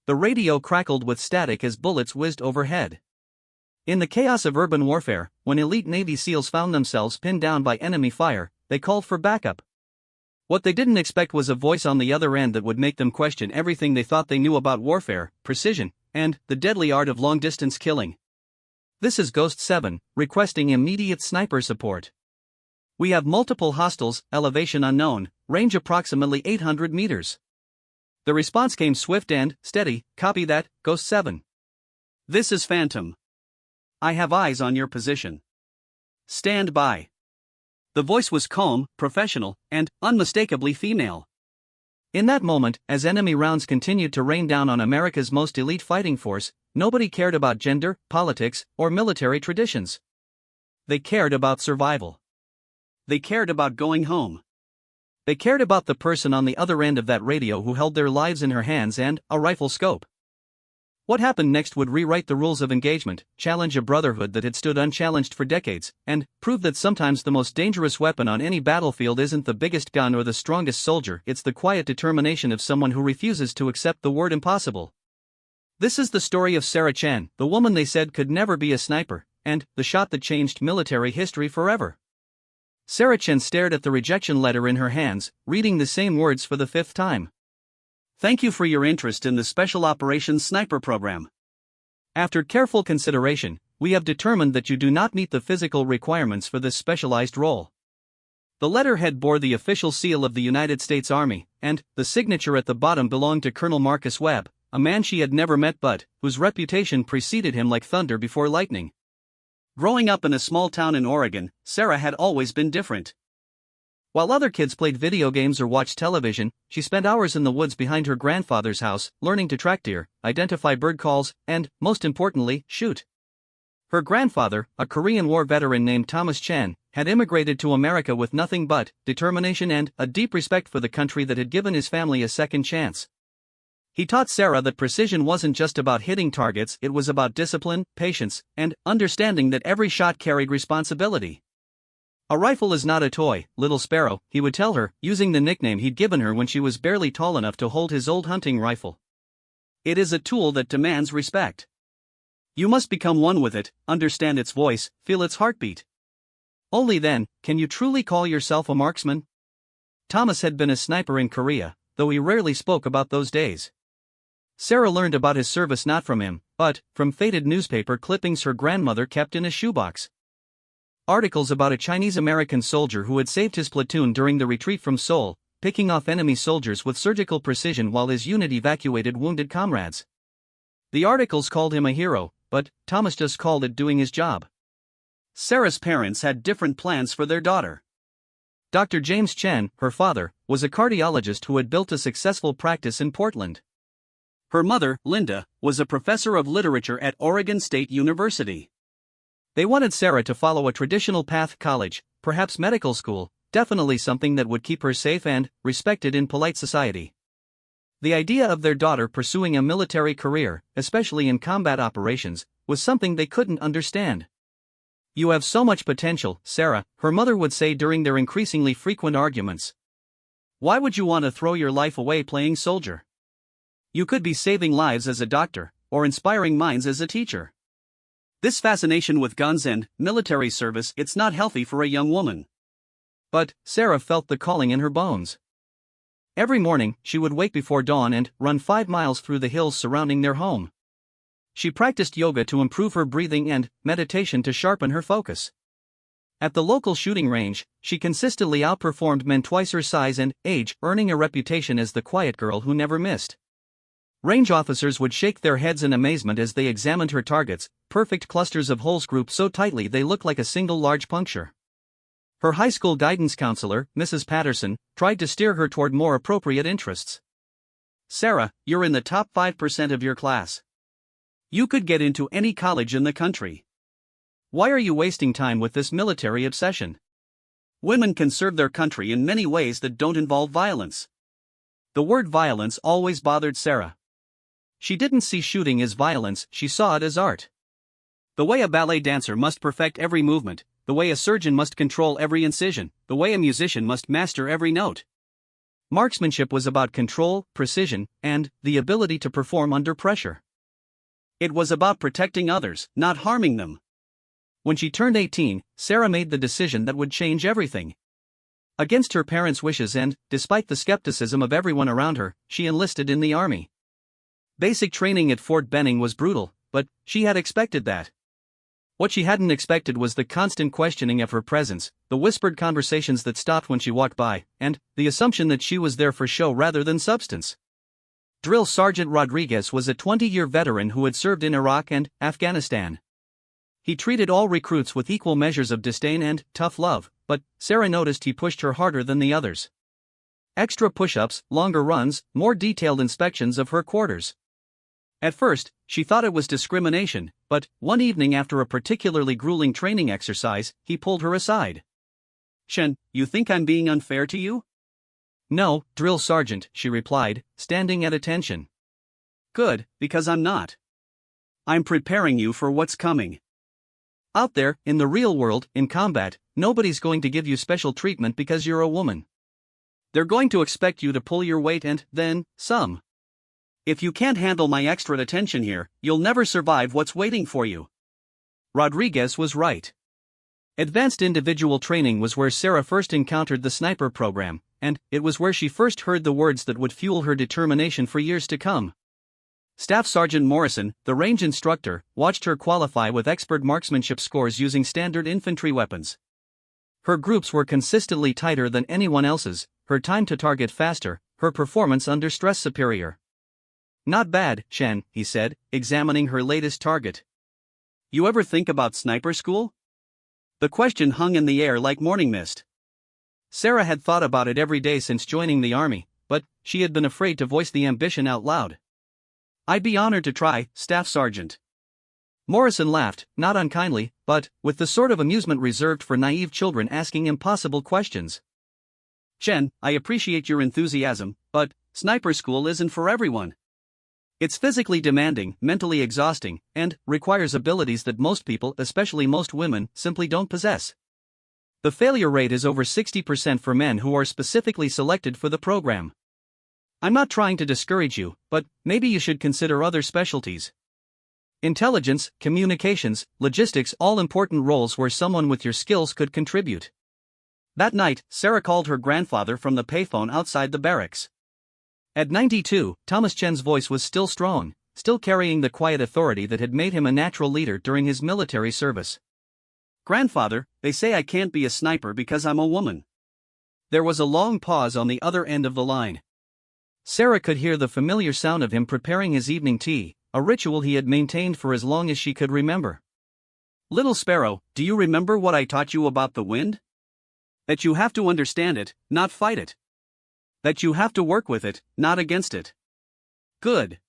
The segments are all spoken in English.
The radio crackled with static as bullets whizzed overhead. In the chaos of urban warfare, when elite Navy SEALs found themselves pinned down by enemy fire, they called for backup. What they didn't expect was a voice on the other end that would make them question everything they thought they knew about warfare, precision, and the deadly art of long-distance killing. This is Ghost 7, requesting immediate sniper support. We have multiple hostiles, elevation unknown, range approximately 800 meters. The response came swift and steady. Copy that, Ghost 7. This is Phantom. I have eyes on your position. Stand by. The voice was calm, professional, and unmistakably female. In that moment, as enemy rounds continued to rain down on America's most elite fighting force, nobody cared about gender, politics, or military traditions. They cared about survival. They cared about going home. They cared about the person on the other end of that radio who held their lives in her hands and a rifle scope. What happened next would rewrite the rules of engagement, challenge a brotherhood that had stood unchallenged for decades, and prove that sometimes the most dangerous weapon on any battlefield isn't the biggest gun or the strongest soldier, it's the quiet determination of someone who refuses to accept the word impossible. This is the story of Sarah Chan, the woman they said could never be a sniper, and the shot that changed military history forever. Sarah Chan stared at the rejection letter in her hands, reading the same words for the 5th time. Thank you for your interest in the Special Operations Sniper Program. After careful consideration, we have determined that you do not meet the physical requirements for this specialized role. The letterhead bore the official seal of the United States Army, and the signature at the bottom belonged to Colonel Marcus Webb, a man she had never met but whose reputation preceded him like thunder before lightning. Growing up in a small town in Oregon, Sarah had always been different. While other kids played video games or watched television, she spent hours in the woods behind her grandfather's house, learning to track deer, identify bird calls, and, most importantly, shoot. Her grandfather, a Korean War veteran named Thomas Chan, had immigrated to America with nothing but determination and a deep respect for the country that had given his family a second chance. He taught Sarah that precision wasn't just about hitting targets, it was about discipline, patience, and understanding that every shot carried responsibility. A rifle is not a toy, little sparrow, he would tell her, using the nickname he'd given her when she was barely tall enough to hold his old hunting rifle. It is a tool that demands respect. You must become one with it, understand its voice, feel its heartbeat. Only then can you truly call yourself a marksman. Thomas had been a sniper in Korea, though he rarely spoke about those days. Sarah learned about his service not from him, but from faded newspaper clippings her grandmother kept in a shoebox. Articles about a Chinese-American soldier who had saved his platoon during the retreat from Seoul, picking off enemy soldiers with surgical precision while his unit evacuated wounded comrades. The articles called him a hero, but Thomas just called it doing his job. Sarah's parents had different plans for their daughter. Dr. James Chen, her father, was a cardiologist who had built a successful practice in Portland. Her mother, Linda, was a professor of literature at Oregon State University. They wanted Sarah to follow a traditional path: college, perhaps medical school, definitely something that would keep her safe and respected in polite society. The idea of their daughter pursuing a military career, especially in combat operations, was something they couldn't understand. You have so much potential, Sarah, her mother would say during their increasingly frequent arguments. Why would you want to throw your life away playing soldier? You could be saving lives as a doctor, or inspiring minds as a teacher. This fascination with guns and military service, it's not healthy for a young woman. But Sarah felt the calling in her bones. Every morning, she would wake before dawn and run 5 miles through the hills surrounding their home. She practiced yoga to improve her breathing and meditation to sharpen her focus. At the local shooting range, she consistently outperformed men twice her size and age, earning a reputation as the quiet girl who never missed. Range officers would shake their heads in amazement as they examined her targets, perfect clusters of holes grouped so tightly they looked like a single large puncture. Her high school guidance counselor, Mrs. Patterson, tried to steer her toward more appropriate interests. Sarah, you're in the top 5% of your class. You could get into any college in the country. Why are you wasting time with this military obsession? Women can serve their country in many ways that don't involve violence. The word violence always bothered Sarah. She didn't see shooting as violence, she saw it as art. The way a ballet dancer must perfect every movement, the way a surgeon must control every incision, the way a musician must master every note. Marksmanship was about control, precision, and the ability to perform under pressure. It was about protecting others, not harming them. When she turned 18, Sarah made the decision that would change everything. Against her parents' wishes and, despite the skepticism of everyone around her, she enlisted in the army. Basic training at Fort Benning was brutal, but she had expected that. What she hadn't expected was the constant questioning of her presence, the whispered conversations that stopped when she walked by, and the assumption that she was there for show rather than substance. Drill Sergeant Rodriguez was a 20-year veteran who had served in Iraq and Afghanistan. He treated all recruits with equal measures of disdain and tough love, but Sarah noticed he pushed her harder than the others. Extra push-ups, longer runs, more detailed inspections of her quarters. At first, she thought it was discrimination, but one evening after a particularly grueling training exercise, he pulled her aside. "Chen, you think I'm being unfair to you?" "No, Drill Sergeant," she replied, standing at attention. "Good, because I'm not. I'm preparing you for what's coming. Out there, in the real world, in combat, nobody's going to give you special treatment because you're a woman. They're going to expect you to pull your weight and, then, some. If you can't handle my extra attention here, you'll never survive what's waiting for you." Rodriguez was right. Advanced individual training was where Sarah first encountered the sniper program, and it was where she first heard the words that would fuel her determination for years to come. Staff Sergeant Morrison, the range instructor, watched her qualify with expert marksmanship scores using standard infantry weapons. Her groups were consistently tighter than anyone else's, her time to target faster, her performance under stress superior. "Not bad, Chen," he said, examining her latest target. "You ever think about sniper school?" The question hung in the air like morning mist. Sarah had thought about it every day since joining the army, but she had been afraid to voice the ambition out loud. "I'd be honored to try, Staff Sergeant." Morrison laughed, not unkindly, but with the sort of amusement reserved for naive children asking impossible questions. "Chen, I appreciate your enthusiasm, but sniper school isn't for everyone. It's physically demanding, mentally exhausting, and requires abilities that most people, especially most women, simply don't possess. The failure rate is over 60% for men who are specifically selected for the program. I'm not trying to discourage you, but maybe you should consider other specialties. Intelligence, communications, logistics, all important roles where someone with your skills could contribute." That night, Sarah called her grandfather from the payphone outside the barracks. At 92, Thomas Chen's voice was still strong, still carrying the quiet authority that had made him a natural leader during his military service. "Grandfather, they say I can't be a sniper because I'm a woman." There was a long pause on the other end of the line. Sarah could hear the familiar sound of him preparing his evening tea, a ritual he had maintained for as long as she could remember. "Little Sparrow, do you remember what I taught you about the wind? That you have to understand it, not fight it. That you have to work with it, not against it." "Good.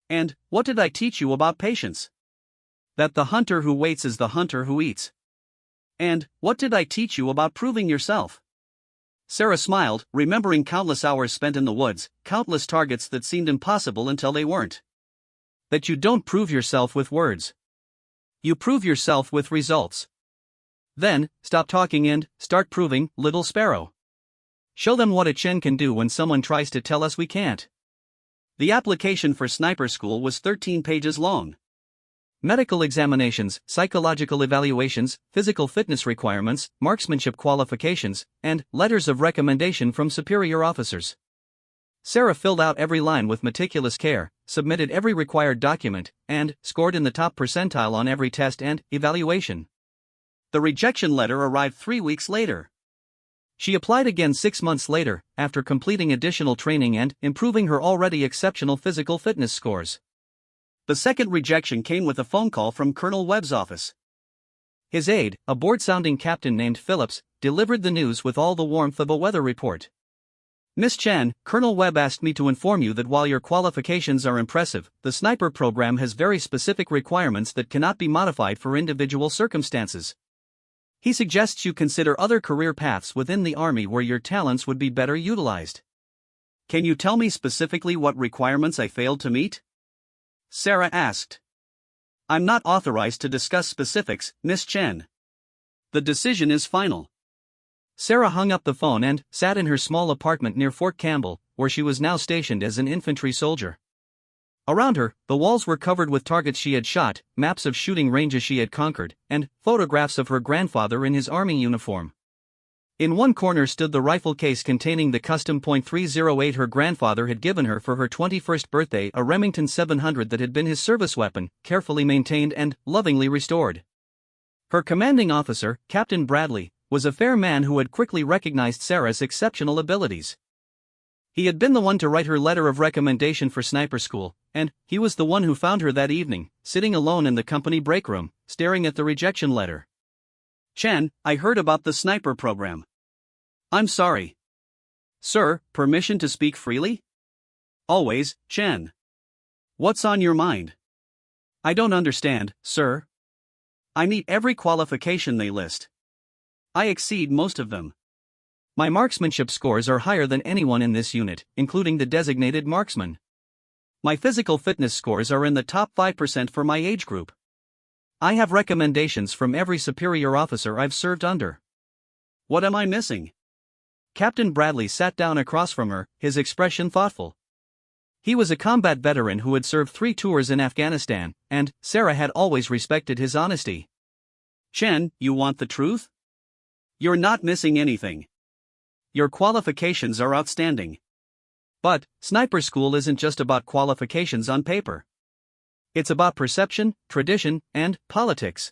And what did I teach you about patience?" "That the hunter who waits is the hunter who eats." "And what did I teach you about proving yourself?" Sarah smiled, remembering countless hours spent in the woods, countless targets that seemed impossible until they weren't. "That you don't prove yourself with words. You prove yourself with results. Then, stop talking and start proving, little Sparrow. Show them what a Chen can do when someone tries to tell us we can't." The application for sniper school was 13 pages long. Medical examinations, psychological evaluations, physical fitness requirements, marksmanship qualifications, and letters of recommendation from superior officers. Sarah filled out every line with meticulous care, submitted every required document, and scored in the top percentile on every test and evaluation. The rejection letter arrived 3 weeks later. She applied again 6 months later, after completing additional training and improving her already exceptional physical fitness scores. The second rejection came with a phone call from Colonel Webb's office. His aide, a bored-sounding captain named Phillips, delivered the news with all the warmth of a weather report. "Miss Chen, Colonel Webb asked me to inform you that while your qualifications are impressive, the sniper program has very specific requirements that cannot be modified for individual circumstances. He suggests you consider other career paths within the Army where your talents would be better utilized." "Can you tell me specifically what requirements I failed to meet?" Sarah asked. "I'm not authorized to discuss specifics, Miss Chen. The decision is final." Sarah hung up the phone and sat in her small apartment near Fort Campbell, where she was now stationed as an infantry soldier. Around her, the walls were covered with targets she had shot, maps of shooting ranges she had conquered, and photographs of her grandfather in his army uniform. In one corner stood the rifle case containing the custom .308 her grandfather had given her for her 21st birthday, a Remington 700 that had been his service weapon, carefully maintained and lovingly restored. Her commanding officer, Captain Bradley, was a fair man who had quickly recognized Sarah's exceptional abilities. He had been the one to write her letter of recommendation for sniper school, and he was the one who found her that evening, sitting alone in the company break room, staring at the rejection letter. "Chen, I heard about the sniper program. I'm sorry. Sir, permission to speak freely?" "Always, Chen. What's on your mind?" "I don't understand, sir. I meet every qualification they list. I exceed most of them. My marksmanship scores are higher than anyone in this unit, including the designated marksman. My physical fitness scores are in the top 5% for my age group. I have recommendations from every superior officer I've served under. What am I missing?" Captain Bradley sat down across from her, his expression thoughtful. He was a combat veteran who had served 3 tours in Afghanistan, and Sarah had always respected his honesty. "Chen, you want the truth? You're not missing anything. Your qualifications are outstanding. But sniper school isn't just about qualifications on paper. It's about perception, tradition, and politics.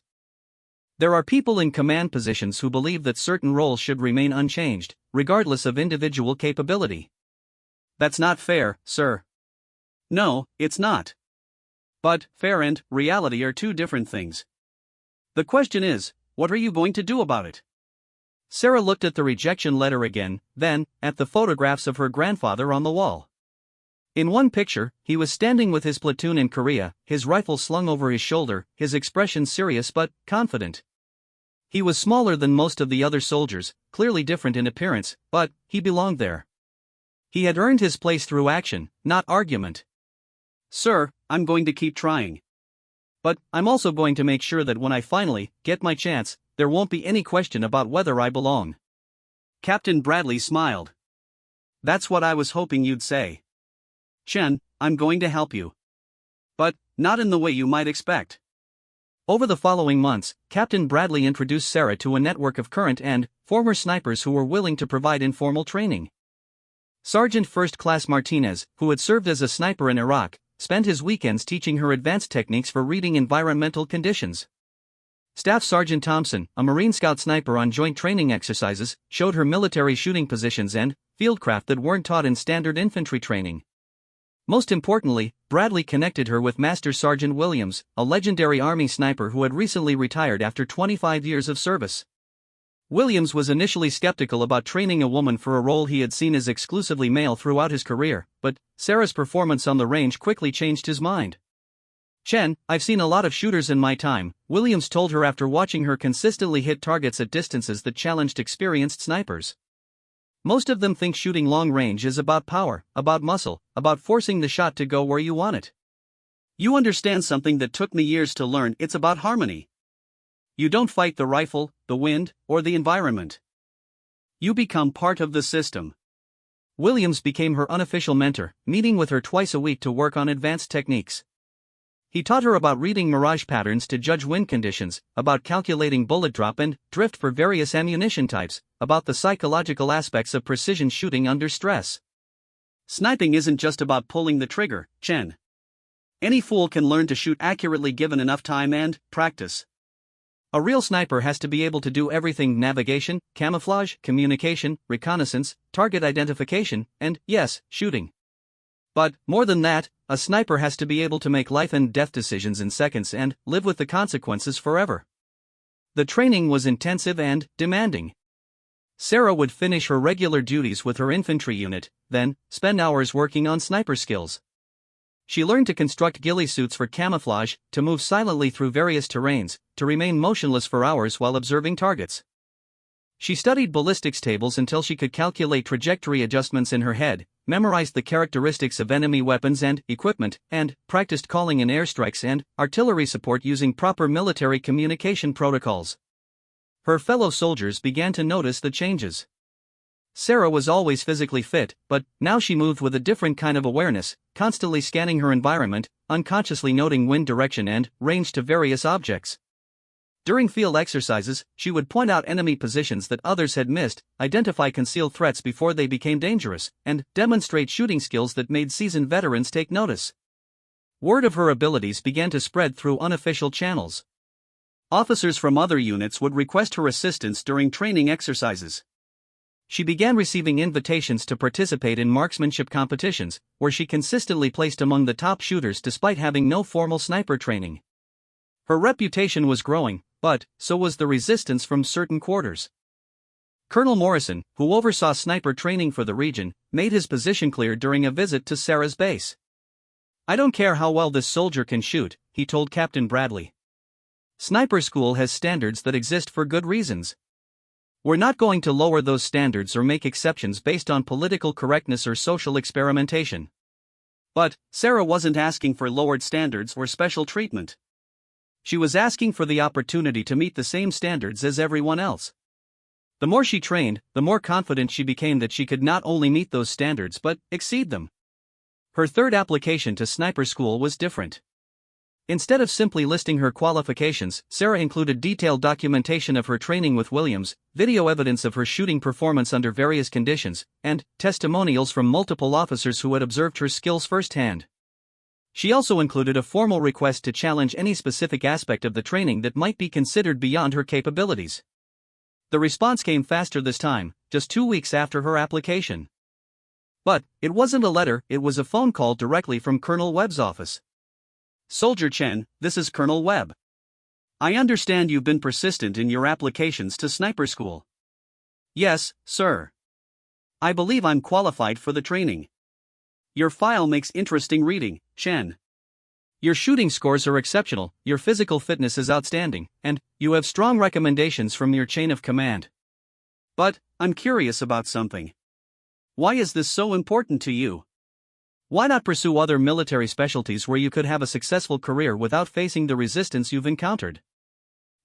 There are people in command positions who believe that certain roles should remain unchanged, regardless of individual capability. That's not fair, sir." "No, it's not. But fair and reality are 2 different things. The question is, what are you going to do about it?" Sarah looked at the rejection letter again, then at the photographs of her grandfather on the wall. In one picture, he was standing with his platoon in Korea, his rifle slung over his shoulder, his expression serious but confident. He was smaller than most of the other soldiers, clearly different in appearance, but he belonged there. He had earned his place through action, not argument. "Sir, I'm going to keep trying. But I'm also going to make sure that when I finally get my chance, there won't be any question about whether I belong." Captain Bradley smiled. "That's what I was hoping you'd say. Chen, I'm going to help you. But not in the way you might expect." Over the following months, Captain Bradley introduced Sarah to a network of current and former snipers who were willing to provide informal training. Sergeant First Class Martinez, who had served as a sniper in Iraq, spent his weekends teaching her advanced techniques for reading environmental conditions. Staff Sergeant Thompson, a Marine Scout sniper on joint training exercises, showed her military shooting positions and fieldcraft that weren't taught in standard infantry training. Most importantly, Bradley connected her with Master Sergeant Williams, a legendary Army sniper who had recently retired after 25 years of service. Williams was initially skeptical about training a woman for a role he had seen as exclusively male throughout his career, but Sarah's performance on the range quickly changed his mind. "Chen, I've seen a lot of shooters in my time," Williams told her after watching her consistently hit targets at distances that challenged experienced snipers. "Most of them think shooting long range is about power, about muscle, about forcing the shot to go where you want it. You understand something that took me years to learn: it's about harmony. You don't fight the rifle, the wind, or the environment. You become part of the system." Williams became her unofficial mentor, meeting with her twice a week to work on advanced techniques. He taught her about reading mirage patterns to judge wind conditions, about calculating bullet drop and drift for various ammunition types, about the psychological aspects of precision shooting under stress. "Sniping isn't just about pulling the trigger, Chen. Any fool can learn to shoot accurately given enough time and practice. A real sniper has to be able to do everything: navigation, camouflage, communication, reconnaissance, target identification, and, yes, shooting. But, more than that, a sniper has to be able to make life and death decisions in seconds and live with the consequences forever." The training was intensive and demanding. Sarah would finish her regular duties with her infantry unit, then spend hours working on sniper skills. She learned to construct ghillie suits for camouflage, to move silently through various terrains, to remain motionless for hours while observing targets. She studied ballistics tables until she could calculate trajectory adjustments in her head, memorized the characteristics of enemy weapons and equipment, and practiced calling in airstrikes and artillery support using proper military communication protocols. Her fellow soldiers began to notice the changes. Sarah was always physically fit, but now she moved with a different kind of awareness, constantly scanning her environment, unconsciously noting wind direction and range to various objects. During field exercises, she would point out enemy positions that others had missed, identify concealed threats before they became dangerous, and demonstrate shooting skills that made seasoned veterans take notice. Word of her abilities began to spread through unofficial channels. Officers from other units would request her assistance during training exercises. She began receiving invitations to participate in marksmanship competitions, where she consistently placed among the top shooters despite having no formal sniper training. Her reputation was growing, but so was the resistance from certain quarters. Colonel Morrison, who oversaw sniper training for the region, made his position clear during a visit to Sarah's base. "I don't care how well this soldier can shoot," he told Captain Bradley. "Sniper school has standards that exist for good reasons. We're not going to lower those standards or make exceptions based on political correctness or social experimentation." But Sarah wasn't asking for lowered standards or special treatment. She was asking for the opportunity to meet the same standards as everyone else. The more she trained, the more confident she became that she could not only meet those standards but exceed them. Her third application to sniper school was different. Instead of simply listing her qualifications, Sarah included detailed documentation of her training with Williams, video evidence of her shooting performance under various conditions, and testimonials from multiple officers who had observed her skills firsthand. She also included a formal request to challenge any specific aspect of the training that might be considered beyond her capabilities. The response came faster this time, just 2 weeks after her application. But it wasn't a letter, it was a phone call directly from Colonel Webb's office. "Soldier Chen, this is Colonel Webb. I understand you've been persistent in your applications to sniper school." "Yes, sir. I believe I'm qualified for the training. Your file makes interesting reading, Chen. Your shooting scores are exceptional, your physical fitness is outstanding, and you have strong recommendations from your chain of command. But I'm curious about something. Why is this so important to you? Why not pursue other military specialties where you could have a successful career without facing the resistance you've encountered?"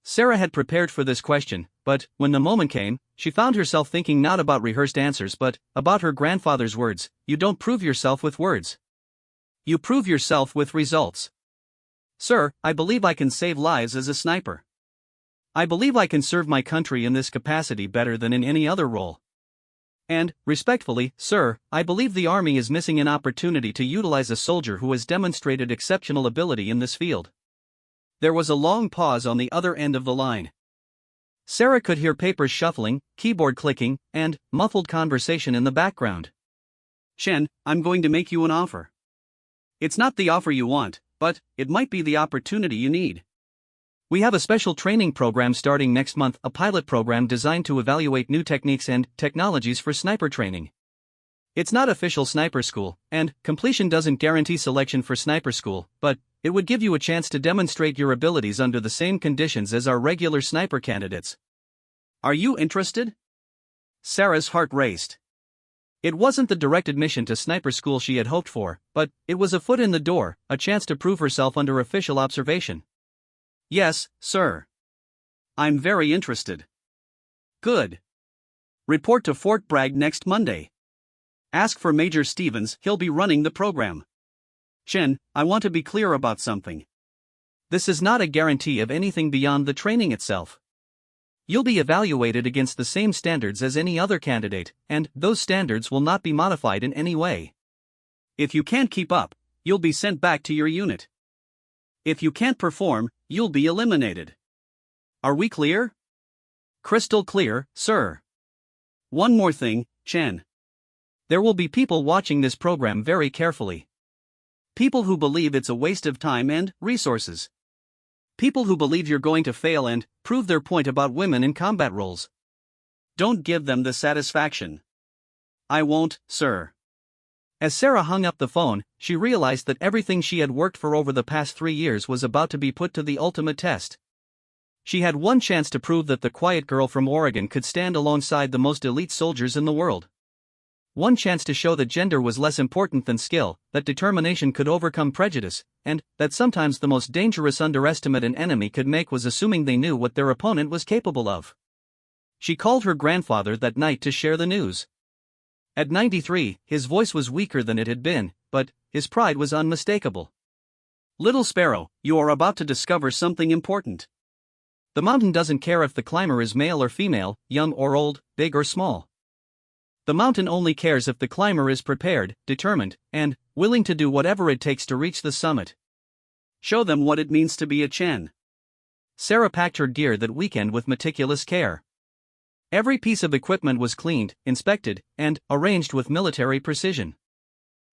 Sarah had prepared for this question, but when the moment came, she found herself thinking not about rehearsed answers but about her grandfather's words: "You don't prove yourself with words. You prove yourself with results." "Sir, I believe I can save lives as a sniper. I believe I can serve my country in this capacity better than in any other role. And, respectfully, sir, I believe the Army is missing an opportunity to utilize a soldier who has demonstrated exceptional ability in this field." There was a long pause on the other end of the line. Sarah could hear papers shuffling, keyboard clicking, and muffled conversation in the background. "Chen, I'm going to make you an offer. It's not the offer you want, but it might be the opportunity you need. We have a special training program starting next month, a pilot program designed to evaluate new techniques and technologies for sniper training. It's not official sniper school, and completion doesn't guarantee selection for sniper school, but it would give you a chance to demonstrate your abilities under the same conditions as our regular sniper candidates. Are you interested?" Sarah's heart raced. It wasn't the direct admission to sniper school she had hoped for, but it was a foot in the door, a chance to prove herself under official observation. "Yes, sir. I'm very interested." "Good. Report to Fort Bragg next Monday. Ask for Major Stevens, he'll be running the program." "Chen, I want to be clear about something. This is not a guarantee of anything beyond the training itself. You'll be evaluated against the same standards as any other candidate, and those standards will not be modified in any way. If you can't keep up, you'll be sent back to your unit. If you can't perform, you'll be eliminated. Are we clear?" "Crystal clear, sir." "One more thing, Chen. There will be people watching this program very carefully. People who believe it's a waste of time and resources. People who believe you're going to fail and prove their point about women in combat roles. Don't give them the satisfaction." "I won't, sir." As Sarah hung up the phone, she realized that everything she had worked for over the past 3 years was about to be put to the ultimate test. She had one chance to prove that the quiet girl from Oregon could stand alongside the most elite soldiers in the world. One chance to show that gender was less important than skill, that determination could overcome prejudice, and that sometimes the most dangerous underestimate an enemy could make was assuming they knew what their opponent was capable of. She called her grandfather that night to share the news. At 93, his voice was weaker than it had been, but his pride was unmistakable. "Little Sparrow, you are about to discover something important. The mountain doesn't care if the climber is male or female, young or old, big or small. The mountain only cares if the climber is prepared, determined, and willing to do whatever it takes to reach the summit. Show them what it means to be a Chen." Sarah packed her gear that weekend with meticulous care. Every piece of equipment was cleaned, inspected, and arranged with military precision.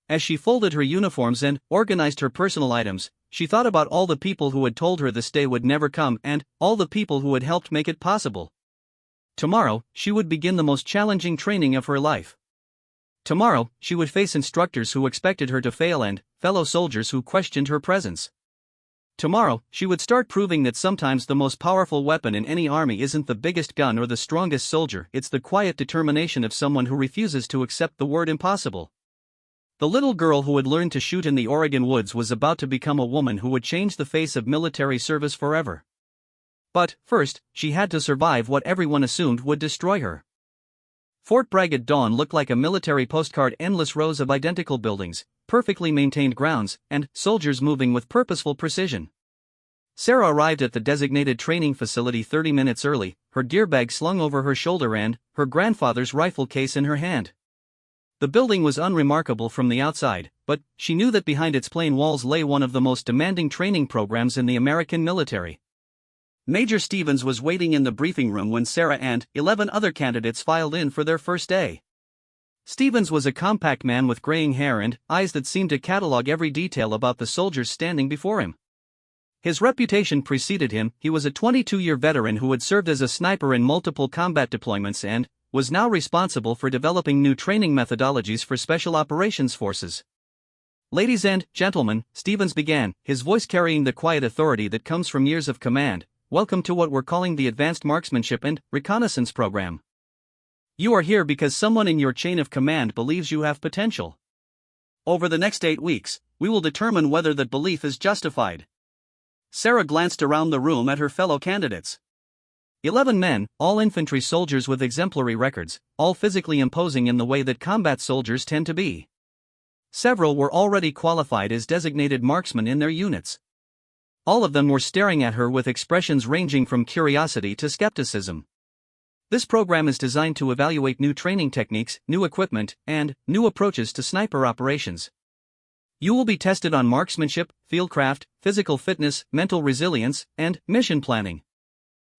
As she folded her uniforms and organized her personal items, she thought about all the people who had told her this day would never come and all the people who had helped make it possible. Tomorrow, she would begin the most challenging training of her life. Tomorrow, she would face instructors who expected her to fail and fellow soldiers who questioned her presence. Tomorrow, she would start proving that sometimes the most powerful weapon in any army isn't the biggest gun or the strongest soldier, it's the quiet determination of someone who refuses to accept the word impossible. The little girl who had learned to shoot in the Oregon woods was about to become a woman who would change the face of military service forever. But, first, she had to survive what everyone assumed would destroy her. Fort Bragg at dawn looked like a military postcard, endless rows of identical buildings, perfectly maintained grounds, and soldiers moving with purposeful precision. Sarah arrived at the designated training facility 30 minutes early, her gear bag slung over her shoulder and her grandfather's rifle case in her hand. The building was unremarkable from the outside, but she knew that behind its plain walls lay one of the most demanding training programs in the American military. Major Stevens was waiting in the briefing room when Sarah and 11 other candidates filed in for their first day. Stevens was a compact man with graying hair and eyes that seemed to catalog every detail about the soldiers standing before him. His reputation preceded him. He was a 22-year veteran who had served as a sniper in multiple combat deployments and was now responsible for developing new training methodologies for special operations forces. "Ladies and gentlemen," Stevens began, his voice carrying the quiet authority that comes from years of command, "welcome to what we're calling the Advanced Marksmanship and Reconnaissance Program. You are here because someone in your chain of command believes you have potential. Over the next 8 weeks, we will determine whether that belief is justified." Sarah glanced around the room at her fellow candidates. 11 men, all infantry soldiers with exemplary records, all physically imposing in the way that combat soldiers tend to be. Several were already qualified as designated marksmen in their units. All of them were staring at her with expressions ranging from curiosity to skepticism. This program is designed to evaluate new training techniques, new equipment, and new approaches to sniper operations. You will be tested on marksmanship, fieldcraft, physical fitness, mental resilience, and mission planning.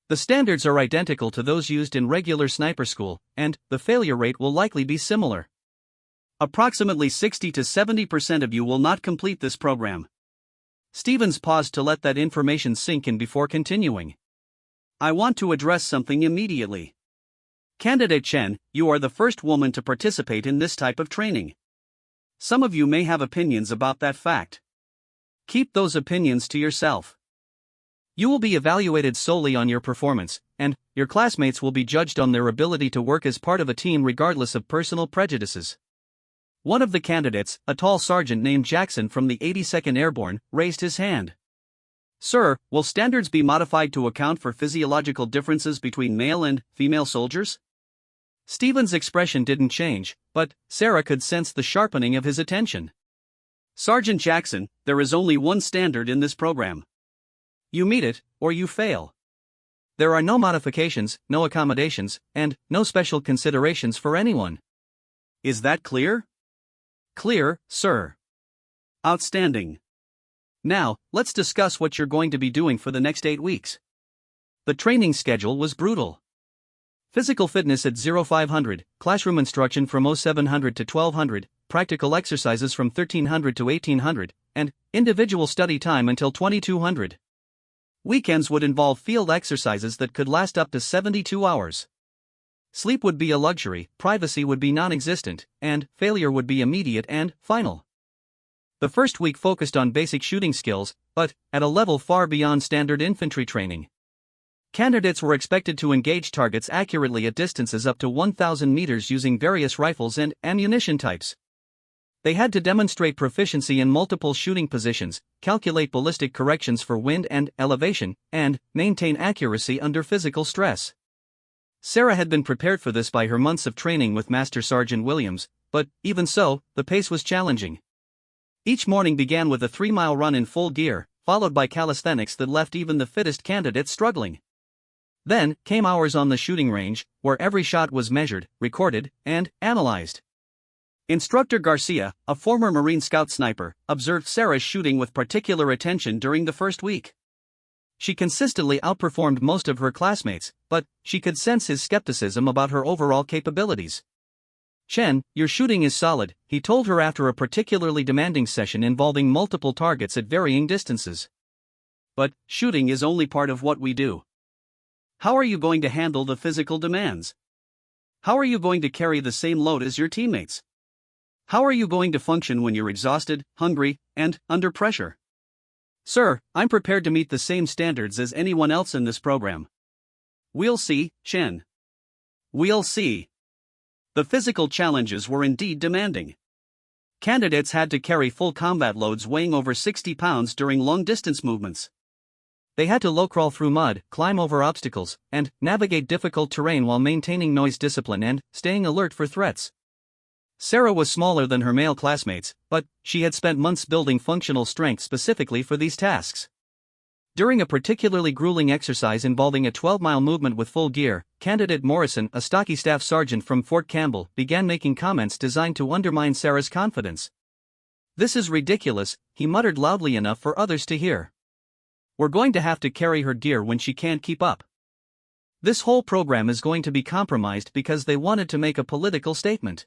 The standards are identical to those used in regular sniper school, and the failure rate will likely be similar. Approximately 60 to 70% of you will not complete this program. Stevens paused to let that information sink in before continuing. "I want to address something immediately. Candidate Chen, you are the first woman to participate in this type of training. Some of you may have opinions about that fact. Keep those opinions to yourself. You will be evaluated solely on your performance, and your classmates will be judged on their ability to work as part of a team regardless of personal prejudices." One of the candidates, a tall sergeant named Jackson from the 82nd Airborne, raised his hand. "Sir, will standards be modified to account for physiological differences between male and female soldiers?" Stevens' expression didn't change, but Sarah could sense the sharpening of his attention. "Sergeant Jackson, there is only one standard in this program. You meet it, or you fail. There are no modifications, no accommodations, and no special considerations for anyone. Is that clear?" "Clear, sir." "Outstanding. Now, let's discuss what you're going to be doing for the next 8 weeks. The training schedule was brutal. Physical fitness at 0500, classroom instruction from 0700 to 1200, practical exercises from 1300 to 1800, and individual study time until 2200. Weekends would involve field exercises that could last up to 72 hours. Sleep would be a luxury, privacy would be non-existent, and failure would be immediate and final. The first week focused on basic shooting skills, but at a level far beyond standard infantry training. Candidates were expected to engage targets accurately at distances up to 1,000 meters using various rifles and ammunition types. They had to demonstrate proficiency in multiple shooting positions, calculate ballistic corrections for wind and elevation, and maintain accuracy under physical stress. Sarah had been prepared for this by her months of training with Master Sergeant Williams, but, even so, the pace was challenging. Each morning began with a 3-mile run in full gear, followed by calisthenics that left even the fittest candidates struggling. Then came hours on the shooting range, where every shot was measured, recorded, and analyzed. Instructor Garcia, a former Marine Scout sniper, observed Sarah's shooting with particular attention during the first week. She consistently outperformed most of her classmates, but she could sense his skepticism about her overall capabilities. "Chen, your shooting is solid," he told her after a particularly demanding session involving multiple targets at varying distances. "But shooting is only part of what we do. How are you going to handle the physical demands? How are you going to carry the same load as your teammates? How are you going to function when you're exhausted, hungry, and under pressure?" "Sir, I'm prepared to meet the same standards as anyone else in this program." "We'll see, Chen. We'll see." The physical challenges were indeed demanding. Candidates had to carry full combat loads weighing over 60 pounds during long-distance movements. They had to low-crawl through mud, climb over obstacles, and navigate difficult terrain while maintaining noise discipline and staying alert for threats. Sarah was smaller than her male classmates, but she had spent months building functional strength specifically for these tasks. During a particularly grueling exercise involving a 12-mile movement with full gear, candidate Morrison, a stocky staff sergeant from Fort Campbell, began making comments designed to undermine Sarah's confidence. "This is ridiculous," he muttered loudly enough for others to hear. "We're going to have to carry her gear when she can't keep up. This whole program is going to be compromised because they wanted to make a political statement."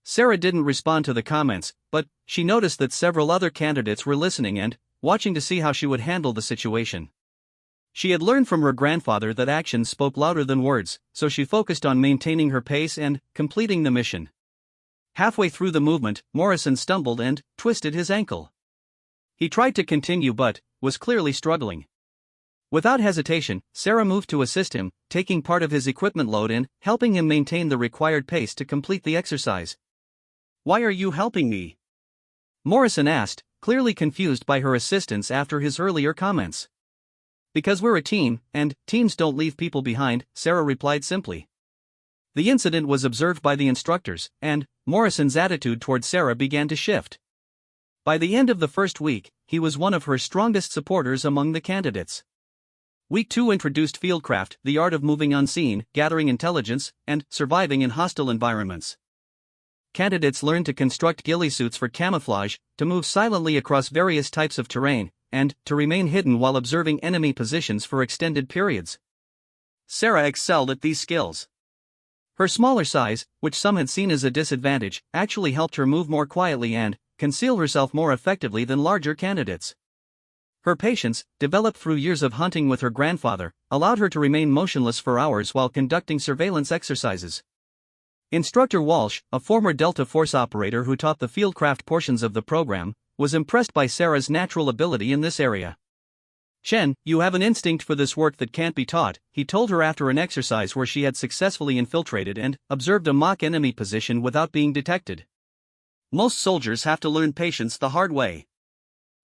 Sarah didn't respond to the comments, but she noticed that several other candidates were listening and watching to see how she would handle the situation. She had learned from her grandfather that actions spoke louder than words, so she focused on maintaining her pace and completing the mission. Halfway through the movement, Morrison stumbled and twisted his ankle. He tried to continue but was clearly struggling. Without hesitation, Sarah moved to assist him, taking part of his equipment load and helping him maintain the required pace to complete the exercise. "Why are you helping me?" Morrison asked, clearly confused by her assistance after his earlier comments. "Because we're a team, and teams don't leave people behind," Sarah replied simply. The incident was observed by the instructors, and Morrison's attitude toward Sarah began to shift. By the end of the first week, he was one of her strongest supporters among the candidates. Week 2 introduced fieldcraft, the art of moving unseen, gathering intelligence, and surviving in hostile environments. Candidates learned to construct ghillie suits for camouflage, to move silently across various types of terrain, and to remain hidden while observing enemy positions for extended periods. Sarah excelled at these skills. Her smaller size, which some had seen as a disadvantage, actually helped her move more quietly and conceal herself more effectively than larger candidates. Her patience, developed through years of hunting with her grandfather, allowed her to remain motionless for hours while conducting surveillance exercises. Instructor Walsh, a former Delta Force operator who taught the fieldcraft portions of the program, was impressed by Sarah's natural ability in this area. "Chen, you have an instinct for this work that can't be taught," he told her after an exercise where she had successfully infiltrated and observed a mock enemy position without being detected. "Most soldiers have to learn patience the hard way.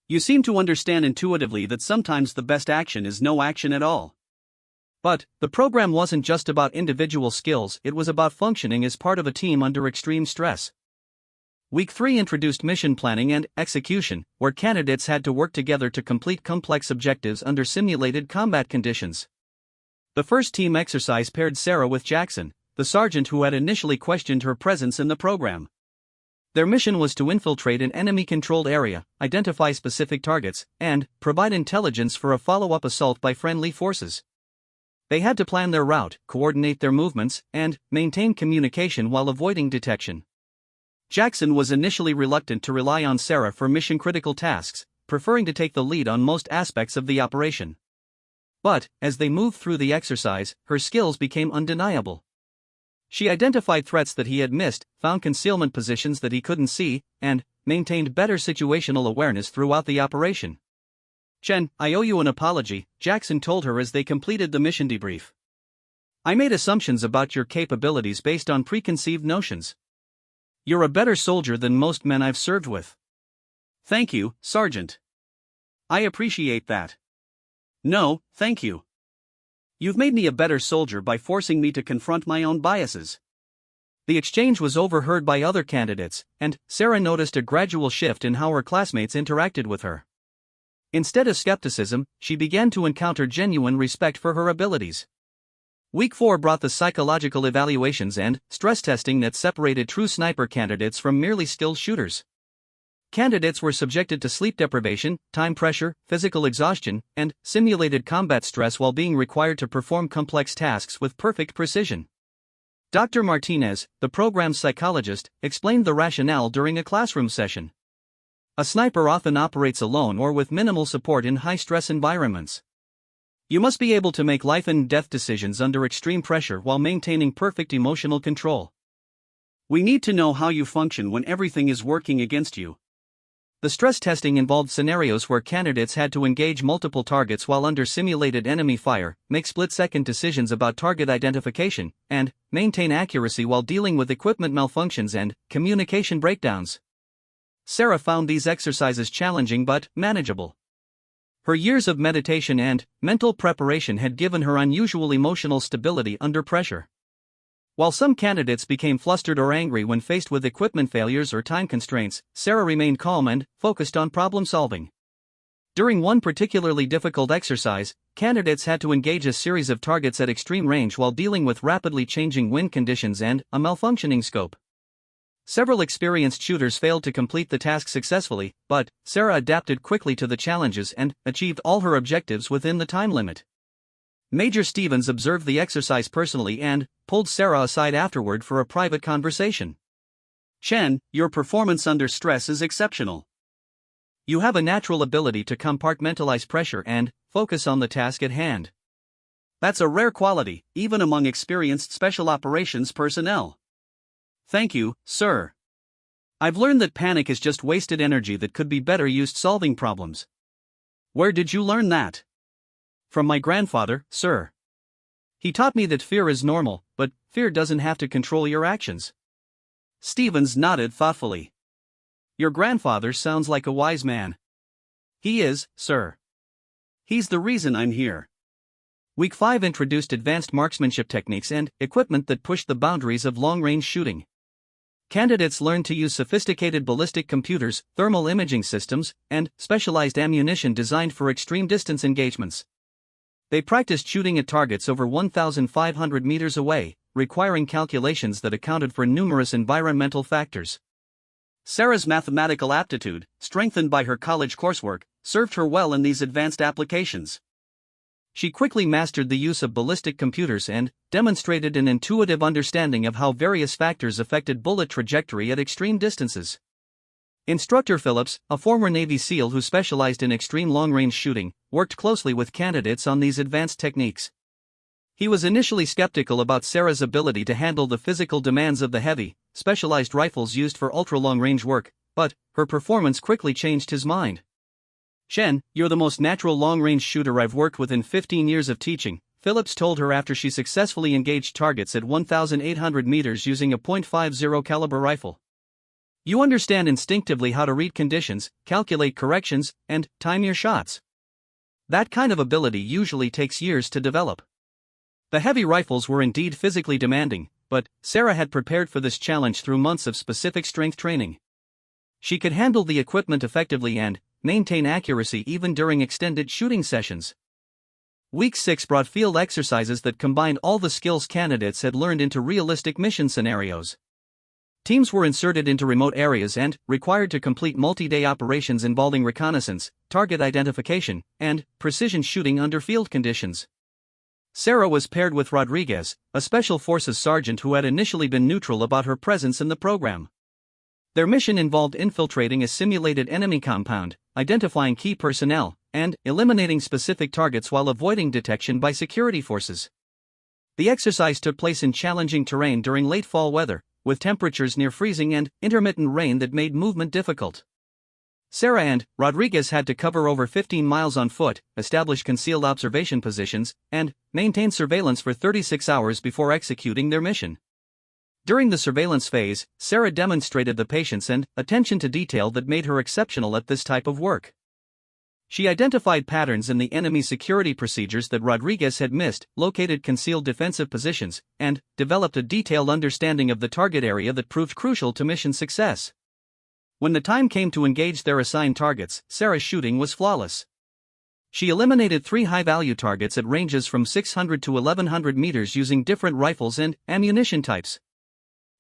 You seem to understand intuitively that sometimes the best action is no action at all." But the program wasn't just about individual skills, it was about functioning as part of a team under extreme stress. Week 3 introduced mission planning and execution, where candidates had to work together to complete complex objectives under simulated combat conditions. The first team exercise paired Sarah with Jackson, the sergeant who had initially questioned her presence in the program. Their mission was to infiltrate an enemy-controlled area, identify specific targets, and provide intelligence for a follow-up assault by friendly forces. They had to plan their route, coordinate their movements, and maintain communication while avoiding detection. Jackson was initially reluctant to rely on Sarah for mission-critical tasks, preferring to take the lead on most aspects of the operation. But, as they moved through the exercise, her skills became undeniable. She identified threats that he had missed, found concealment positions that he couldn't see, and maintained better situational awareness throughout the operation. "Chen, I owe you an apology," Jackson told her as they completed the mission debrief. "I made assumptions about your capabilities based on preconceived notions. You're a better soldier than most men I've served with." "Thank you, Sergeant. I appreciate that." "No, thank you. You've made me a better soldier by forcing me to confront my own biases. The exchange was overheard by other candidates, and Sarah noticed a gradual shift in how her classmates interacted with her. Instead of skepticism, she began to encounter genuine respect for her abilities. Week 4 brought the psychological evaluations and stress testing that separated true sniper candidates from merely skilled shooters. Candidates were subjected to sleep deprivation, time pressure, physical exhaustion, and simulated combat stress while being required to perform complex tasks with perfect precision. Dr. Martinez, the program's psychologist, explained the rationale during a classroom session. A sniper often operates alone or with minimal support in high-stress environments. You must be able to make life-and-death decisions under extreme pressure while maintaining perfect emotional control. We need to know how you function when everything is working against you. The stress testing involved scenarios where candidates had to engage multiple targets while under simulated enemy fire, make split-second decisions about target identification, and maintain accuracy while dealing with equipment malfunctions and communication breakdowns. Sarah found these exercises challenging but manageable. Her years of meditation and mental preparation had given her unusual emotional stability under pressure. While some candidates became flustered or angry when faced with equipment failures or time constraints, Sarah remained calm and focused on problem solving. During one particularly difficult exercise, candidates had to engage a series of targets at extreme range while dealing with rapidly changing wind conditions and a malfunctioning scope. Several experienced shooters failed to complete the task successfully, but Sarah adapted quickly to the challenges and achieved all her objectives within the time limit. Major Stevens observed the exercise personally and pulled Sarah aside afterward for a private conversation. "Chen, your performance under stress is exceptional. You have a natural ability to compartmentalize pressure and focus on the task at hand. That's a rare quality, even among experienced special operations personnel." "Thank you, sir. I've learned that panic is just wasted energy that could be better used solving problems." "Where did you learn that?" "From my grandfather, sir. He taught me that fear is normal, but fear doesn't have to control your actions." Stevens nodded thoughtfully. "Your grandfather sounds like a wise man." "He is, sir. He's the reason I'm here." Week 5 introduced advanced marksmanship techniques and equipment that pushed the boundaries of long-range shooting. Candidates learned to use sophisticated ballistic computers, thermal imaging systems, and specialized ammunition designed for extreme distance engagements. They practiced shooting at targets over 1,500 meters away, requiring calculations that accounted for numerous environmental factors. Sarah's mathematical aptitude, strengthened by her college coursework, served her well in these advanced applications. She quickly mastered the use of ballistic computers and demonstrated an intuitive understanding of how various factors affected bullet trajectory at extreme distances. Instructor Phillips, a former Navy SEAL who specialized in extreme long-range shooting, worked closely with candidates on these advanced techniques. He was initially skeptical about Sarah's ability to handle the physical demands of the heavy, specialized rifles used for ultra-long-range work, but her performance quickly changed his mind. "Chen, you're the most natural long-range shooter I've worked with in 15 years of teaching," Phillips told her after she successfully engaged targets at 1,800 meters using a .50 caliber rifle. "You understand instinctively how to read conditions, calculate corrections, and time your shots. That kind of ability usually takes years to develop." The heavy rifles were indeed physically demanding, but Sarah had prepared for this challenge through months of specific strength training. She could handle the equipment effectively and maintain accuracy even during extended shooting sessions. Week 6 brought field exercises that combined all the skills candidates had learned into realistic mission scenarios. Teams were inserted into remote areas and required to complete multi-day operations involving reconnaissance, target identification, and precision shooting under field conditions. Sarah was paired with Rodriguez, a Special Forces sergeant who had initially been neutral about her presence in the program. Their mission involved infiltrating a simulated enemy compound, identifying key personnel, and eliminating specific targets while avoiding detection by security forces. The exercise took place in challenging terrain during late fall weather, with temperatures near freezing and intermittent rain that made movement difficult. Sarah and Rodriguez had to cover over 15 miles on foot, establish concealed observation positions, and maintain surveillance for 36 hours before executing their mission. During the surveillance phase, Sarah demonstrated the patience and attention to detail that made her exceptional at this type of work. She identified patterns in the enemy security procedures that Rodriguez had missed, located concealed defensive positions, and developed a detailed understanding of the target area that proved crucial to mission success. When the time came to engage their assigned targets, Sarah's shooting was flawless. She eliminated 3 high-value targets at ranges from 600 to 1100 meters using different rifles and ammunition types.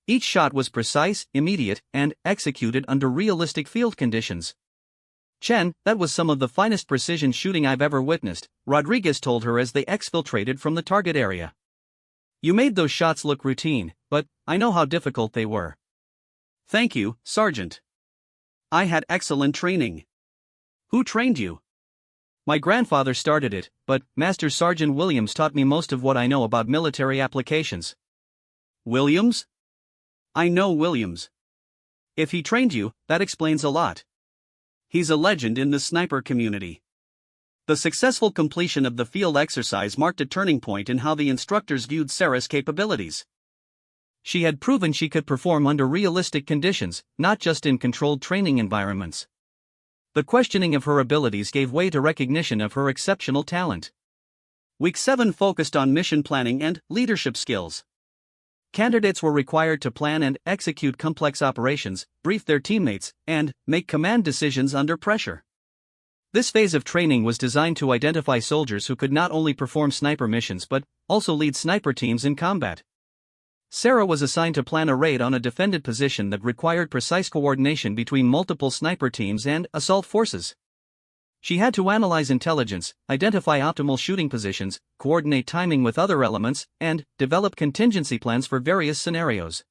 Each shot was precise, immediate, and executed under realistic field conditions. "Chen, that was some of the finest precision shooting I've ever witnessed," Rodriguez told her as they exfiltrated from the target area. "You made those shots look routine, but I know how difficult they were." "Thank you, Sergeant. I had excellent training." "Who trained you?" "My grandfather started it, but Master Sergeant Williams taught me most of what I know about military applications." "Williams? I know Williams. If he trained you, that explains a lot. He's a legend in the sniper community." The successful completion of the field exercise marked a turning point in how the instructors viewed Sarah's capabilities. She had proven she could perform under realistic conditions, not just in controlled training environments. The questioning of her abilities gave way to recognition of her exceptional talent. Week 7 focused on mission planning and leadership skills. Candidates were required to plan and execute complex operations, brief their teammates, and make command decisions under pressure. This phase of training was designed to identify soldiers who could not only perform sniper missions but also lead sniper teams in combat. Sarah was assigned to plan a raid on a defended position that required precise coordination between multiple sniper teams and assault forces. She had to analyze intelligence, identify optimal shooting positions, coordinate timing with other elements, and develop contingency plans for various scenarios.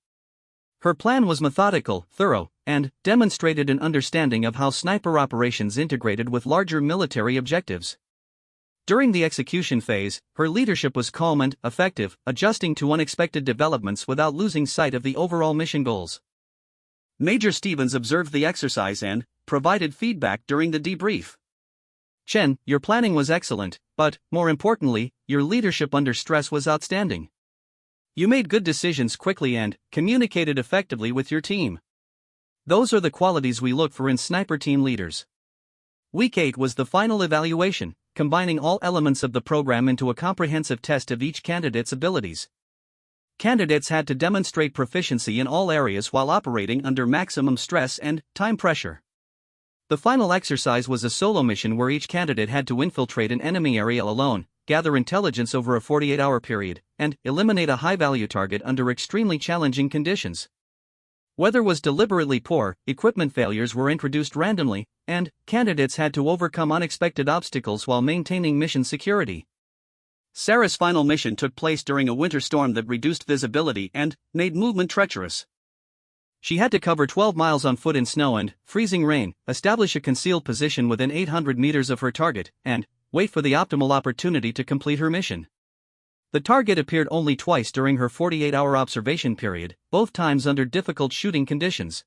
Her plan was methodical, thorough, and demonstrated an understanding of how sniper operations integrated with larger military objectives. During the execution phase, her leadership was calm and effective, adjusting to unexpected developments without losing sight of the overall mission goals. Major Stevens observed the exercise and provided feedback during the debrief. "Chen, your planning was excellent, but, more importantly, your leadership under stress was outstanding. You made good decisions quickly and communicated effectively with your team. Those are the qualities we look for in sniper team leaders." Week 8 was the final evaluation, combining all elements of the program into a comprehensive test of each candidate's abilities. Candidates had to demonstrate proficiency in all areas while operating under maximum stress and time pressure. The final exercise was a solo mission where each candidate had to infiltrate an enemy area alone, gather intelligence over a 48-hour period, and eliminate a high-value target under extremely challenging conditions. Weather was deliberately poor, equipment failures were introduced randomly, and candidates had to overcome unexpected obstacles while maintaining mission security. Sarah's final mission took place during a winter storm that reduced visibility and made movement treacherous. She had to cover 12 miles on foot in snow and freezing rain, establish a concealed position within 800 meters of her target, and wait for the optimal opportunity to complete her mission. The target appeared only twice during her 48-hour observation period, both times under difficult shooting conditions.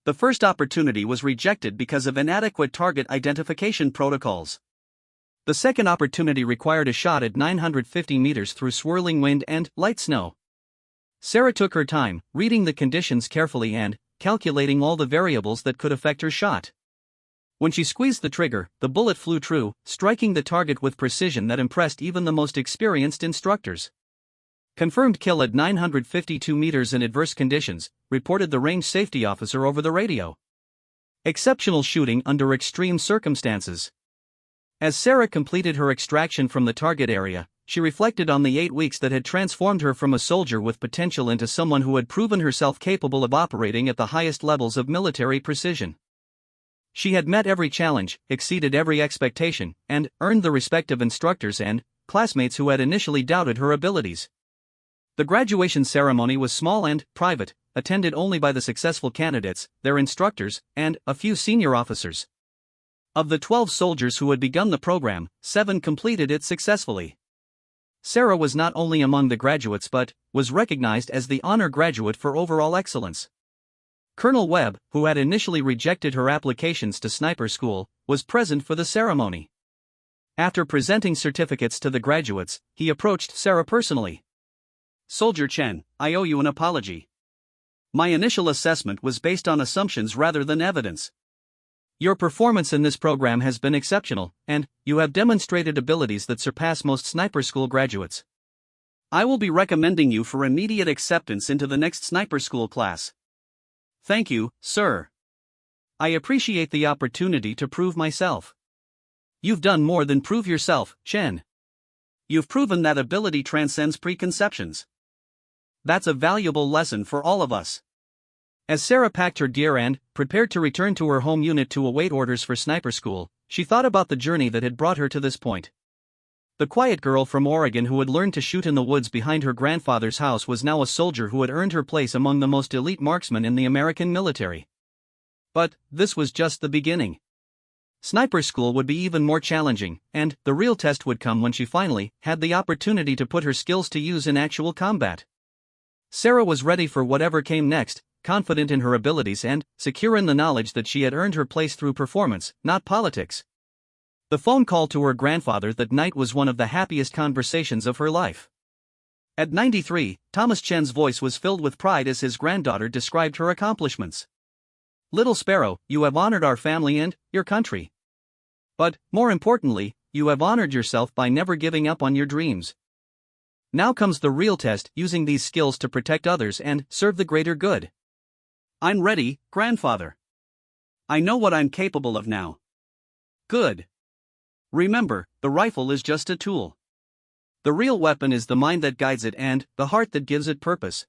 The first opportunity was rejected because of inadequate target identification protocols. The second opportunity required a shot at 950 meters through swirling wind and light snow. Sarah took her time, reading the conditions carefully and calculating all the variables that could affect her shot. When she squeezed the trigger, the bullet flew true, striking the target with precision that impressed even the most experienced instructors. "Confirmed kill at 952 meters in adverse conditions," reported the range safety officer over the radio. Exceptional shooting under extreme circumstances. As Sarah completed her extraction from the target area, she reflected on the 8 weeks that had transformed her from a soldier with potential into someone who had proven herself capable of operating at the highest levels of military precision. She had met every challenge, exceeded every expectation, and earned the respect of instructors and classmates who had initially doubted her abilities. The graduation ceremony was small and private, attended only by the successful candidates, their instructors, and a few senior officers. Of the 12 soldiers who had begun the program, 7 completed it successfully. Sarah was not only among the graduates but was recognized as the honor graduate for overall excellence. Colonel Webb, who had initially rejected her applications to sniper school, was present for the ceremony. After presenting certificates to the graduates, he approached Sarah personally. "Soldier Chen, I owe you an apology. My initial assessment was based on assumptions rather than evidence. Your performance in this program has been exceptional, and you have demonstrated abilities that surpass most sniper school graduates. I will be recommending you for immediate acceptance into the next sniper school class. Thank you, sir. I appreciate the opportunity to prove myself. You've done more than prove yourself, Chen. You've proven that ability transcends preconceptions. That's a valuable lesson for all of us. As Sarah packed her gear and prepared to return to her home unit to await orders for sniper school, she thought about the journey that had brought her to this point. The quiet girl from Oregon who had learned to shoot in the woods behind her grandfather's house was now a soldier who had earned her place among the most elite marksmen in the American military. But this was just the beginning. Sniper school would be even more challenging, and the real test would come when she finally had the opportunity to put her skills to use in actual combat. Sarah was ready for whatever came next, confident in her abilities and secure in the knowledge that she had earned her place through performance, not politics. The phone call to her grandfather that night was one of the happiest conversations of her life. At 93, Thomas Chen's voice was filled with pride as his granddaughter described her accomplishments. "Little Sparrow, you have honored our family and your country. But, more importantly, you have honored yourself by never giving up on your dreams. Now comes the real test, using these skills to protect others and serve the greater good." I'm ready, grandfather. I know what I'm capable of now. Good. Remember, the rifle is just a tool. The real weapon is the mind that guides it and the heart that gives it purpose.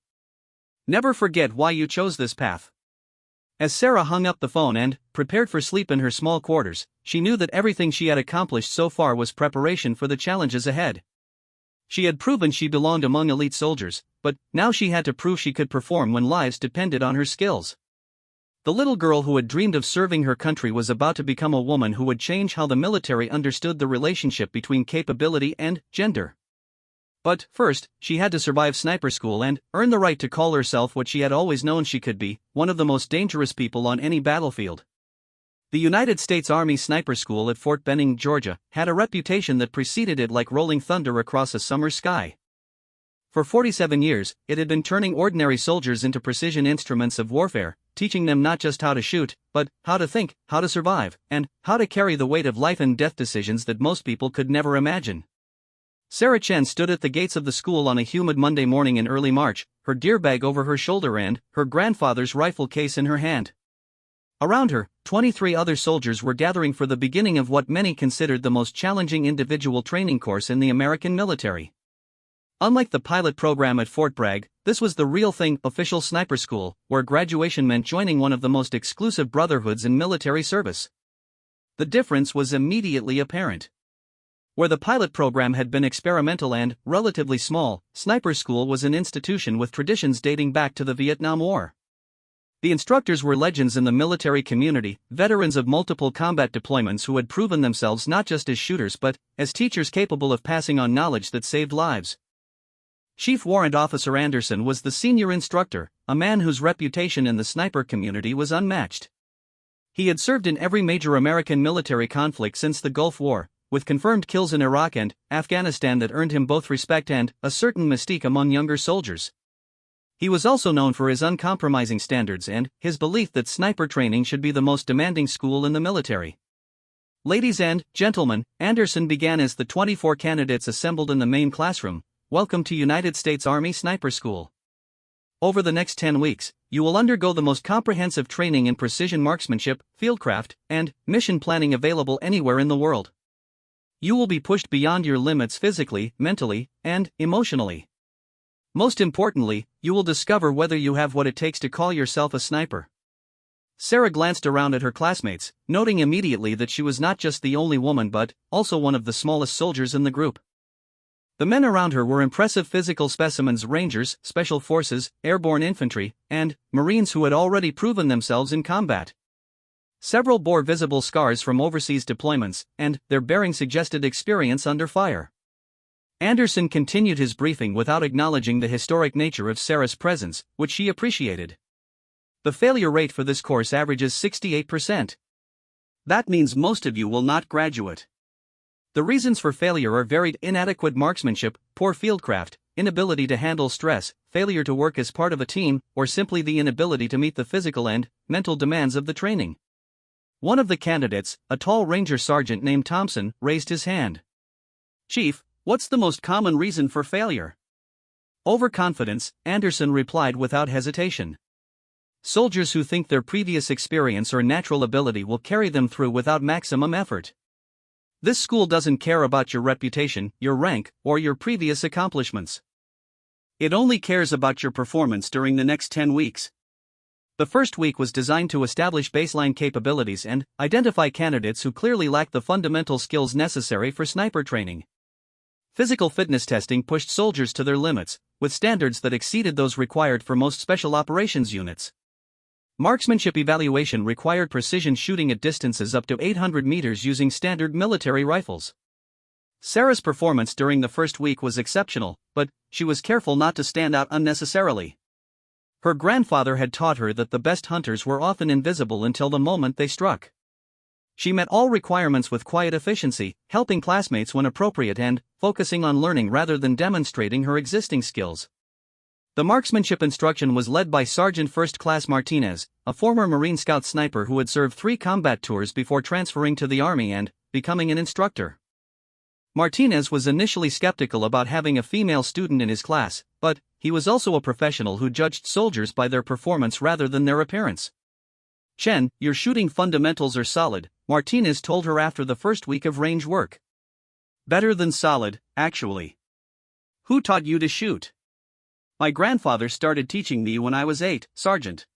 Never forget why you chose this path. As Sarah hung up the phone and prepared for sleep in her small quarters, she knew that everything she had accomplished so far was preparation for the challenges ahead. She had proven she belonged among elite soldiers, but now she had to prove she could perform when lives depended on her skills. The little girl who had dreamed of serving her country was about to become a woman who would change how the military understood the relationship between capability and gender. But first, she had to survive sniper school and earn the right to call herself what she had always known she could be, one of the most dangerous people on any battlefield. The United States Army Sniper School at Fort Benning, Georgia, had a reputation that preceded it like rolling thunder across a summer sky. For 47 years, it had been turning ordinary soldiers into precision instruments of warfare, teaching them not just how to shoot, but how to think, how to survive, and how to carry the weight of life and death decisions that most people could never imagine. Sarah Chen stood at the gates of the school on a humid Monday morning in early March, her gear bag over her shoulder and her grandfather's rifle case in her hand. Around her, 23 other soldiers were gathering for the beginning of what many considered the most challenging individual training course in the American military. Unlike the pilot program at Fort Bragg, this was the real thing, official sniper school, where graduation meant joining one of the most exclusive brotherhoods in military service. The difference was immediately apparent. Where the pilot program had been experimental and relatively small, sniper school was an institution with traditions dating back to the Vietnam War. The instructors were legends in the military community, veterans of multiple combat deployments who had proven themselves not just as shooters but as teachers capable of passing on knowledge that saved lives. Chief Warrant Officer Anderson was the senior instructor, a man whose reputation in the sniper community was unmatched. He had served in every major American military conflict since the Gulf War, with confirmed kills in Iraq and Afghanistan that earned him both respect and a certain mystique among younger soldiers. He was also known for his uncompromising standards and his belief that sniper training should be the most demanding school in the military. Ladies and gentlemen, Anderson began as the 24 candidates assembled in the main classroom. Welcome to United States Army Sniper School. Over the next 10 weeks, you will undergo the most comprehensive training in precision marksmanship, fieldcraft, and mission planning available anywhere in the world. You will be pushed beyond your limits physically, mentally, and emotionally. Most importantly, you will discover whether you have what it takes to call yourself a sniper. Sarah glanced around at her classmates, noting immediately that she was not just the only woman but also one of the smallest soldiers in the group. The men around her were impressive physical specimens: Rangers, Special Forces, Airborne Infantry, and Marines who had already proven themselves in combat. Several bore visible scars from overseas deployments, and their bearing suggested experience under fire. Anderson continued his briefing without acknowledging the historic nature of Sarah's presence, which she appreciated. The failure rate for this course averages 68%. That means most of you will not graduate. The reasons for failure are varied: inadequate marksmanship, poor fieldcraft, inability to handle stress, failure to work as part of a team, or simply the inability to meet the physical and mental demands of the training. One of the candidates, a tall ranger sergeant named Thompson, raised his hand. Chief, what's the most common reason for failure? Overconfidence, Anderson replied without hesitation. Soldiers who think their previous experience or natural ability will carry them through without maximum effort. This school doesn't care about your reputation, your rank, or your previous accomplishments. It only cares about your performance during the next 10 weeks. The first week was designed to establish baseline capabilities and identify candidates who clearly lack the fundamental skills necessary for sniper training. Physical fitness testing pushed soldiers to their limits, with standards that exceeded those required for most special operations units. Marksmanship evaluation required precision shooting at distances up to 800 meters using standard military rifles. Sarah's performance during the first week was exceptional, but she was careful not to stand out unnecessarily. Her grandfather had taught her that the best hunters were often invisible until the moment they struck. She met all requirements with quiet efficiency, helping classmates when appropriate and focusing on learning rather than demonstrating her existing skills. The marksmanship instruction was led by Sergeant First Class Martinez, a former Marine Scout sniper who had served 3 combat tours before transferring to the Army and becoming an instructor. Martinez was initially skeptical about having a female student in his class, but he was also a professional who judged soldiers by their performance rather than their appearance. "Chen, your shooting fundamentals are solid," Martinez told her after the first week of range work. "Better than solid, actually." "Who taught you to shoot?" "My grandfather started teaching me when I was 8, Sergeant."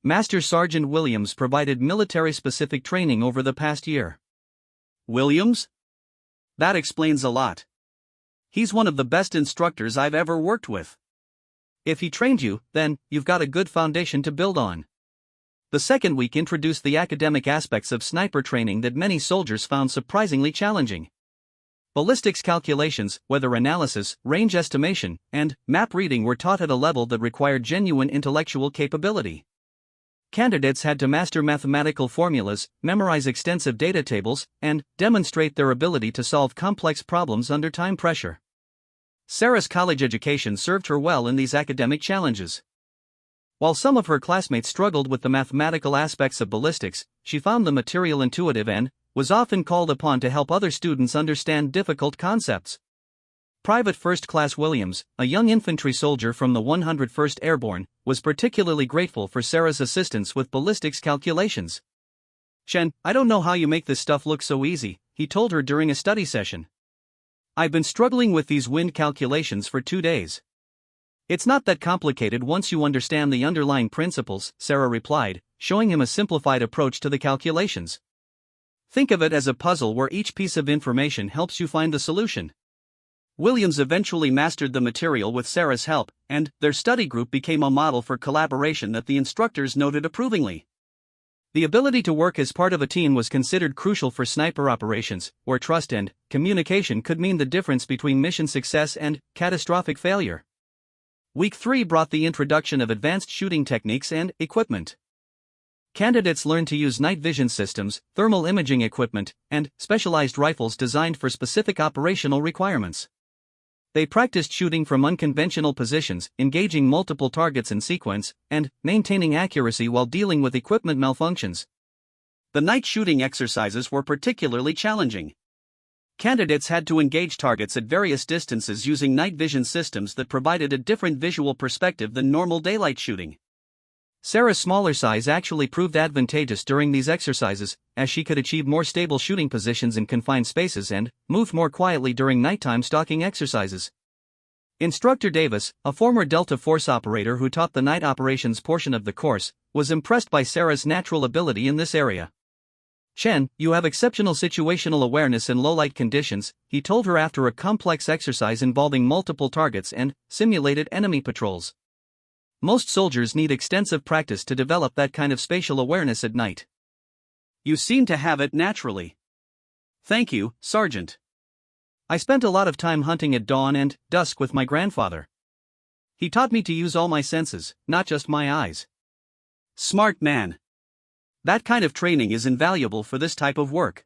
Master Sergeant Williams provided military-specific training over the past year. "Williams? That explains a lot. He's one of the best instructors I've ever worked with." "If he trained you, then you've got a good foundation to build on." The second week introduced the academic aspects of sniper training that many soldiers found surprisingly challenging. Ballistics calculations, weather analysis, range estimation, and map reading were taught at a level that required genuine intellectual capability. Candidates had to master mathematical formulas, memorize extensive data tables, and demonstrate their ability to solve complex problems under time pressure. Sarah's college education served her well in these academic challenges. While some of her classmates struggled with the mathematical aspects of ballistics, she found the material intuitive and was often called upon to help other students understand difficult concepts. Private First Class Williams, a young infantry soldier from the 101st Airborne, was particularly grateful for Sarah's assistance with ballistics calculations. "Chen, I don't know how you make this stuff look so easy," he told her during a study session. "I've been struggling with these wind calculations for 2 days." "It's not that complicated once you understand the underlying principles," Sarah replied, showing him a simplified approach to the calculations. "Think of it as a puzzle where each piece of information helps you find the solution." Williams eventually mastered the material with Sarah's help, and their study group became a model for collaboration that the instructors noted approvingly. The ability to work as part of a team was considered crucial for sniper operations, where trust and communication could mean the difference between mission success and catastrophic failure. Week 3 brought the introduction of advanced shooting techniques and equipment. Candidates learned to use night vision systems, thermal imaging equipment, and specialized rifles designed for specific operational requirements. They practiced shooting from unconventional positions, engaging multiple targets in sequence, and maintaining accuracy while dealing with equipment malfunctions. The night shooting exercises were particularly challenging. Candidates had to engage targets at various distances using night vision systems that provided a different visual perspective than normal daylight shooting. Sarah's smaller size actually proved advantageous during these exercises, as she could achieve more stable shooting positions in confined spaces and moved more quietly during nighttime stalking exercises. Instructor Divas, a former Delta Force operator who taught the night operations portion of the course, was impressed by Sarah's natural ability in this area. "Chen, you have exceptional situational awareness in low-light conditions," he told her after a complex exercise involving multiple targets and simulated enemy patrols. "Most soldiers need extensive practice to develop that kind of spatial awareness at night. You seem to have it naturally." "Thank you, Sergeant. I spent a lot of time hunting at dawn and dusk with my grandfather. He taught me to use all my senses, not just my eyes." "Smart man. That kind of training is invaluable for this type of work."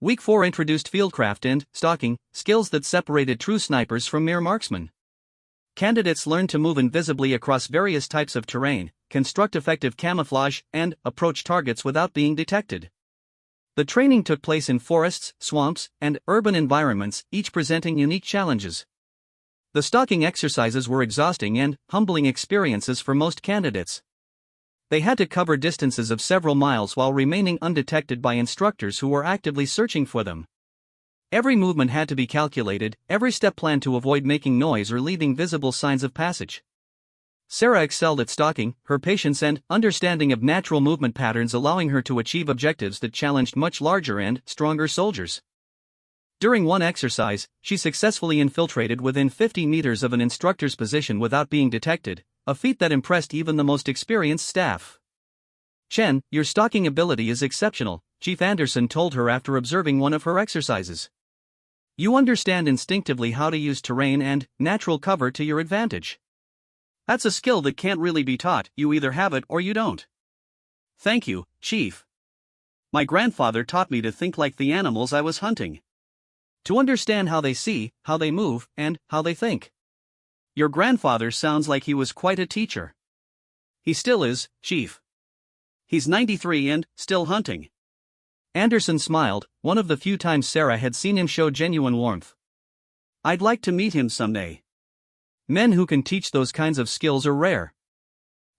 Week 4 introduced fieldcraft and stalking, skills that separated true snipers from mere marksmen. Candidates learned to move invisibly across various types of terrain, construct effective camouflage, and approach targets without being detected. The training took place in forests, swamps, and urban environments, each presenting unique challenges. The stalking exercises were exhausting and humbling experiences for most candidates. They had to cover distances of several miles while remaining undetected by instructors who were actively searching for them. Every movement had to be calculated, every step planned to avoid making noise or leaving visible signs of passage. Sarah excelled at stalking, her patience and understanding of natural movement patterns allowing her to achieve objectives that challenged much larger and stronger soldiers. During one exercise, she successfully infiltrated within 50 meters of an instructor's position without being detected, a feat that impressed even the most experienced staff. "Chen, your stalking ability is exceptional," Chief Anderson told her after observing one of her exercises. "You understand instinctively how to use terrain and natural cover to your advantage. That's a skill that can't really be taught, you either have it or you don't." "Thank you, Chief. My grandfather taught me to think like the animals I was hunting. To understand how they see, how they move, and how they think." "Your grandfather sounds like he was quite a teacher." "He still is, Chief. He's 93 and still hunting." Anderson smiled, one of the few times Sarah had seen him show genuine warmth. "I'd like to meet him someday." Men who can teach those kinds of skills are rare.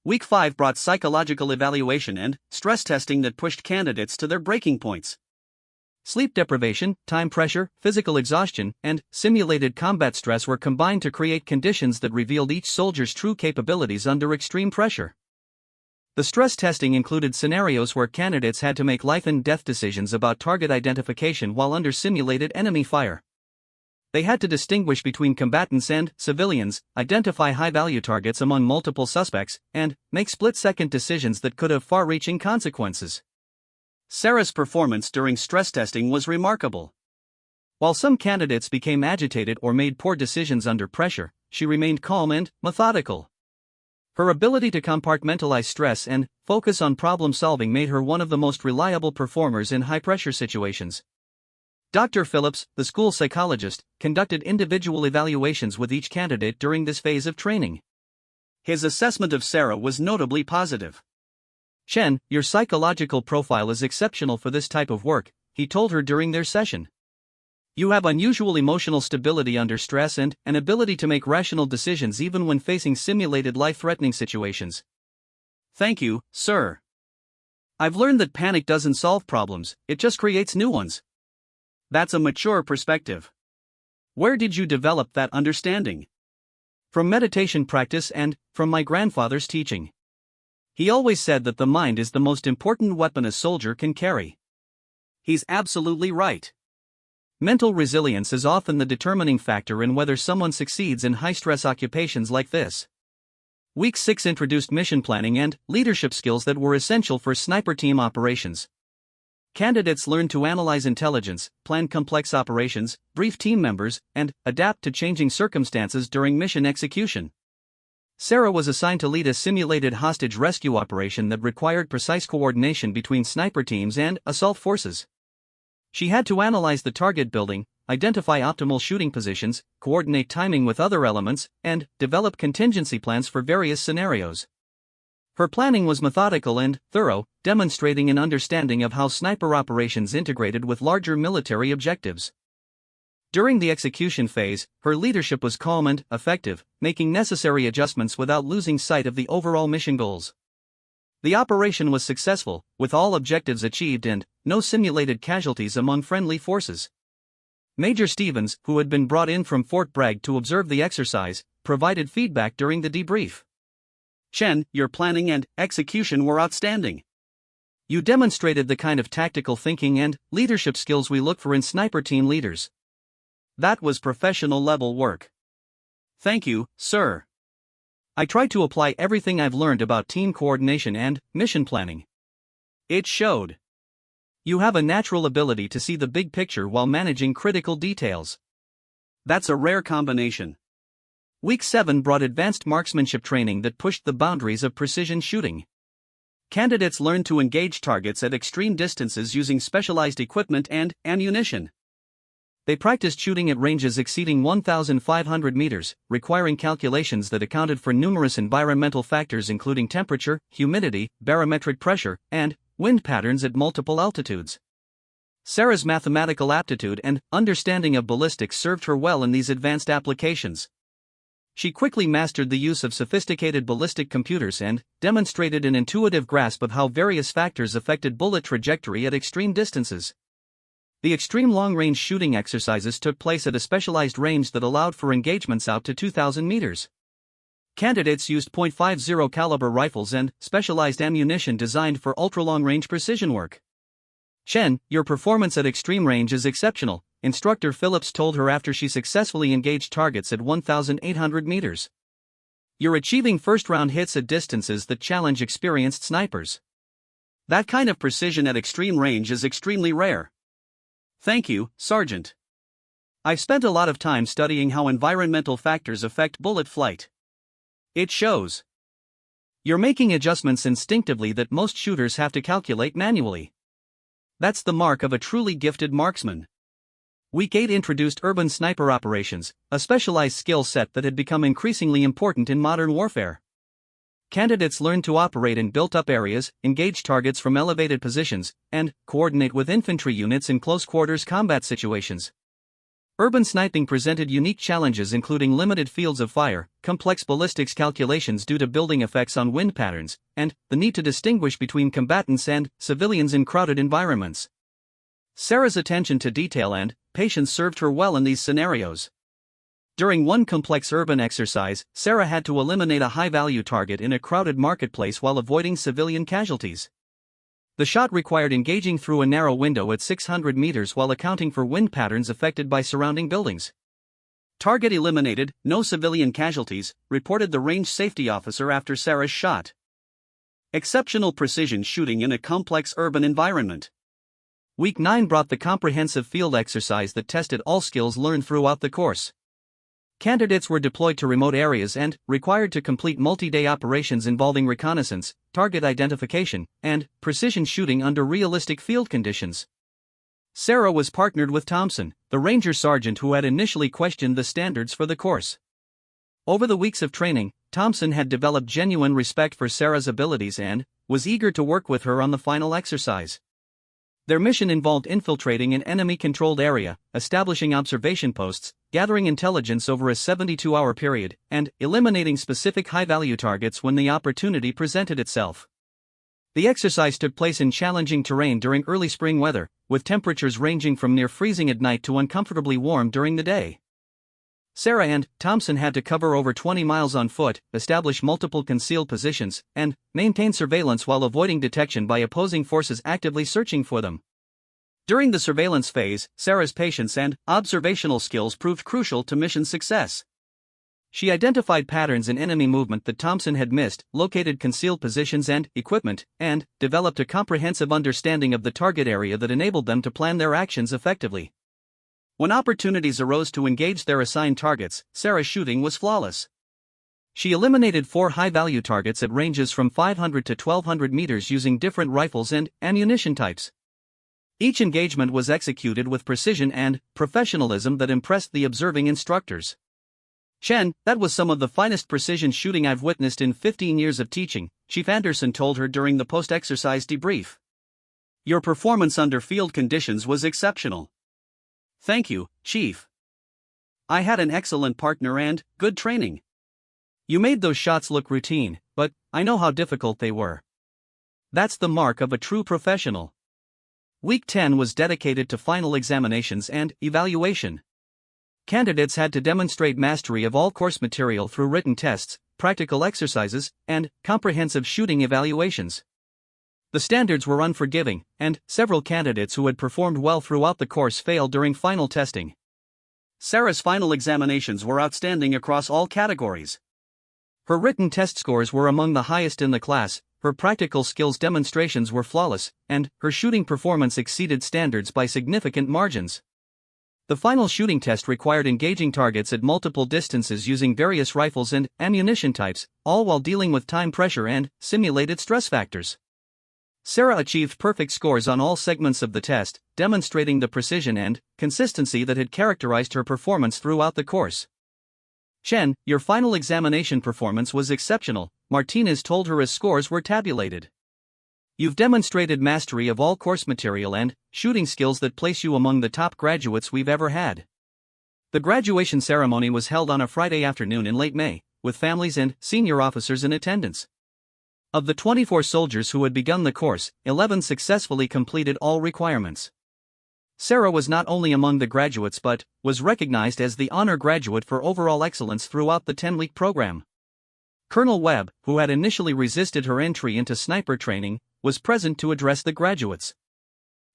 Week 5 brought psychological evaluation and stress testing that pushed candidates to their breaking points. Sleep deprivation, time pressure, physical exhaustion, and simulated combat stress were combined to create conditions that revealed each soldier's true capabilities under extreme pressure. The stress testing included scenarios where candidates had to make life and death decisions about target identification while under simulated enemy fire. They had to distinguish between combatants and civilians, identify high-value targets among multiple suspects, and make split-second decisions that could have far-reaching consequences. Sarah's performance during stress testing was remarkable. While some candidates became agitated or made poor decisions under pressure, she remained calm and methodical. Her ability to compartmentalize stress and focus on problem-solving made her one of the most reliable performers in high-pressure situations. Dr. Phillips, the school psychologist, conducted individual evaluations with each candidate during this phase of training. His assessment of Sarah was notably positive. "Chen, your psychological profile is exceptional for this type of work," he told her during their session. "You have unusual emotional stability under stress and an ability to make rational decisions even when facing simulated life-threatening situations." "Thank you, sir. I've learned that panic doesn't solve problems, it just creates new ones." "That's a mature perspective. Where did you develop that understanding?" "From meditation practice and from my grandfather's teaching. He always said that the mind is the most important weapon a soldier can carry." He's absolutely right. Mental resilience is often the determining factor in whether someone succeeds in high-stress occupations like this. Week 6 introduced mission planning and leadership skills that were essential for sniper team operations. Candidates learned to analyze intelligence, plan complex operations, brief team members, and adapt to changing circumstances during mission execution. Sarah was assigned to lead a simulated hostage rescue operation that required precise coordination between sniper teams and assault forces. She had to analyze the target building, identify optimal shooting positions, coordinate timing with other elements, and develop contingency plans for various scenarios. Her planning was methodical and thorough, demonstrating an understanding of how sniper operations integrated with larger military objectives. During the execution phase, her leadership was calm and effective, making necessary adjustments without losing sight of the overall mission goals. The operation was successful, with all objectives achieved and no simulated casualties among friendly forces. Major Stevens, who had been brought in from Fort Bragg to observe the exercise, provided feedback during the debrief. "Chen, your planning and execution were outstanding. You demonstrated the kind of tactical thinking and leadership skills we look for in sniper team leaders. That was professional-level work." "Thank you, sir. I tried to apply everything I've learned about team coordination and mission planning. It showed. You have a natural ability to see the big picture while managing critical details. That's a rare combination." Week 7 brought advanced marksmanship training that pushed the boundaries of precision shooting. Candidates learned to engage targets at extreme distances using specialized equipment and ammunition. They practiced shooting at ranges exceeding 1,500 meters, requiring calculations that accounted for numerous environmental factors including temperature, humidity, barometric pressure, and wind patterns at multiple altitudes. Sarah's mathematical aptitude and understanding of ballistics served her well in these advanced applications. She quickly mastered the use of sophisticated ballistic computers and demonstrated an intuitive grasp of how various factors affected bullet trajectory at extreme distances. The extreme long-range shooting exercises took place at a specialized range that allowed for engagements out to 2,000 meters. Candidates used .50 caliber rifles and specialized ammunition designed for ultra-long-range precision work. "Chen, your performance at extreme range is exceptional," Instructor Phillips told her after she successfully engaged targets at 1,800 meters. "You're achieving first-round hits at distances that challenge experienced snipers. That kind of precision at extreme range is extremely rare." "Thank you, Sergeant. I've spent a lot of time studying how environmental factors affect bullet flight. It shows. You're making adjustments instinctively that most shooters have to calculate manually. That's the mark of a truly gifted marksman." Week 8 introduced urban sniper operations, a specialized skill set that had become increasingly important in modern warfare. Candidates learned to operate in built-up areas, engage targets from elevated positions, and coordinate with infantry units in close-quarters combat situations. Urban sniping presented unique challenges including limited fields of fire, complex ballistics calculations due to building effects on wind patterns, and the need to distinguish between combatants and civilians in crowded environments. Sarah's attention to detail and patience served her well in these scenarios. During one complex urban exercise, Sarah had to eliminate a high-value target in a crowded marketplace while avoiding civilian casualties. The shot required engaging through a narrow window at 600 meters while accounting for wind patterns affected by surrounding buildings. "Target eliminated, no civilian casualties," reported the range safety officer after Sarah's shot. Exceptional precision shooting in a complex urban environment. Week 9 brought the comprehensive field exercise that tested all skills learned throughout the course. Candidates were deployed to remote areas and required to complete multi-day operations involving reconnaissance, target identification, and precision shooting under realistic field conditions. Sarah was partnered with Thompson, the Ranger sergeant who had initially questioned the standards for the course. Over the weeks of training, Thompson had developed genuine respect for Sarah's abilities and was eager to work with her on the final exercise. Their mission involved infiltrating an enemy-controlled area, establishing observation posts, gathering intelligence over a 72-hour period, and eliminating specific high-value targets when the opportunity presented itself. The exercise took place in challenging terrain during early spring weather, with temperatures ranging from near freezing at night to uncomfortably warm during the day. Sarah and Thompson had to cover over 20 miles on foot, establish multiple concealed positions, and maintain surveillance while avoiding detection by opposing forces actively searching for them. During the surveillance phase, Sarah's patience and observational skills proved crucial to mission success. She identified patterns in enemy movement that Thompson had missed, located concealed positions and equipment, and developed a comprehensive understanding of the target area that enabled them to plan their actions effectively. When opportunities arose to engage their assigned targets, Sarah's shooting was flawless. She eliminated 4 high-value targets at ranges from 500 to 1,200 meters using different rifles and ammunition types. Each engagement was executed with precision and professionalism that impressed the observing instructors. "Chen, that was some of the finest precision shooting I've witnessed in 15 years of teaching," Chief Anderson told her during the post-exercise debrief. "Your performance under field conditions was exceptional." "Thank you, Chief. I had an excellent partner and good training." "You made those shots look routine, but I know how difficult they were. That's the mark of a true professional." Week 10 was dedicated to final examinations and evaluation. Candidates had to demonstrate mastery of all course material through written tests, practical exercises, and comprehensive shooting evaluations. The standards were unforgiving, and several candidates who had performed well throughout the course failed during final testing. Sarah's final examinations were outstanding across all categories. Her written test scores were among the highest in the class, her practical skills demonstrations were flawless, and her shooting performance exceeded standards by significant margins. The final shooting test required engaging targets at multiple distances using various rifles and ammunition types, all while dealing with time pressure and simulated stress factors. Sarah achieved perfect scores on all segments of the test, demonstrating the precision and consistency that had characterized her performance throughout the course. "Chen, your final examination performance was exceptional," Martinez told her as scores were tabulated. "You've demonstrated mastery of all course material and shooting skills that place you among the top graduates we've ever had." The graduation ceremony was held on a Friday afternoon in late May, with families and senior officers in attendance. Of the 24 soldiers who had begun the course, 11 successfully completed all requirements. Sarah was not only among the graduates but was recognized as the honor graduate for overall excellence throughout the 10-week program. Colonel Webb, who had initially resisted her entry into sniper training, was present to address the graduates.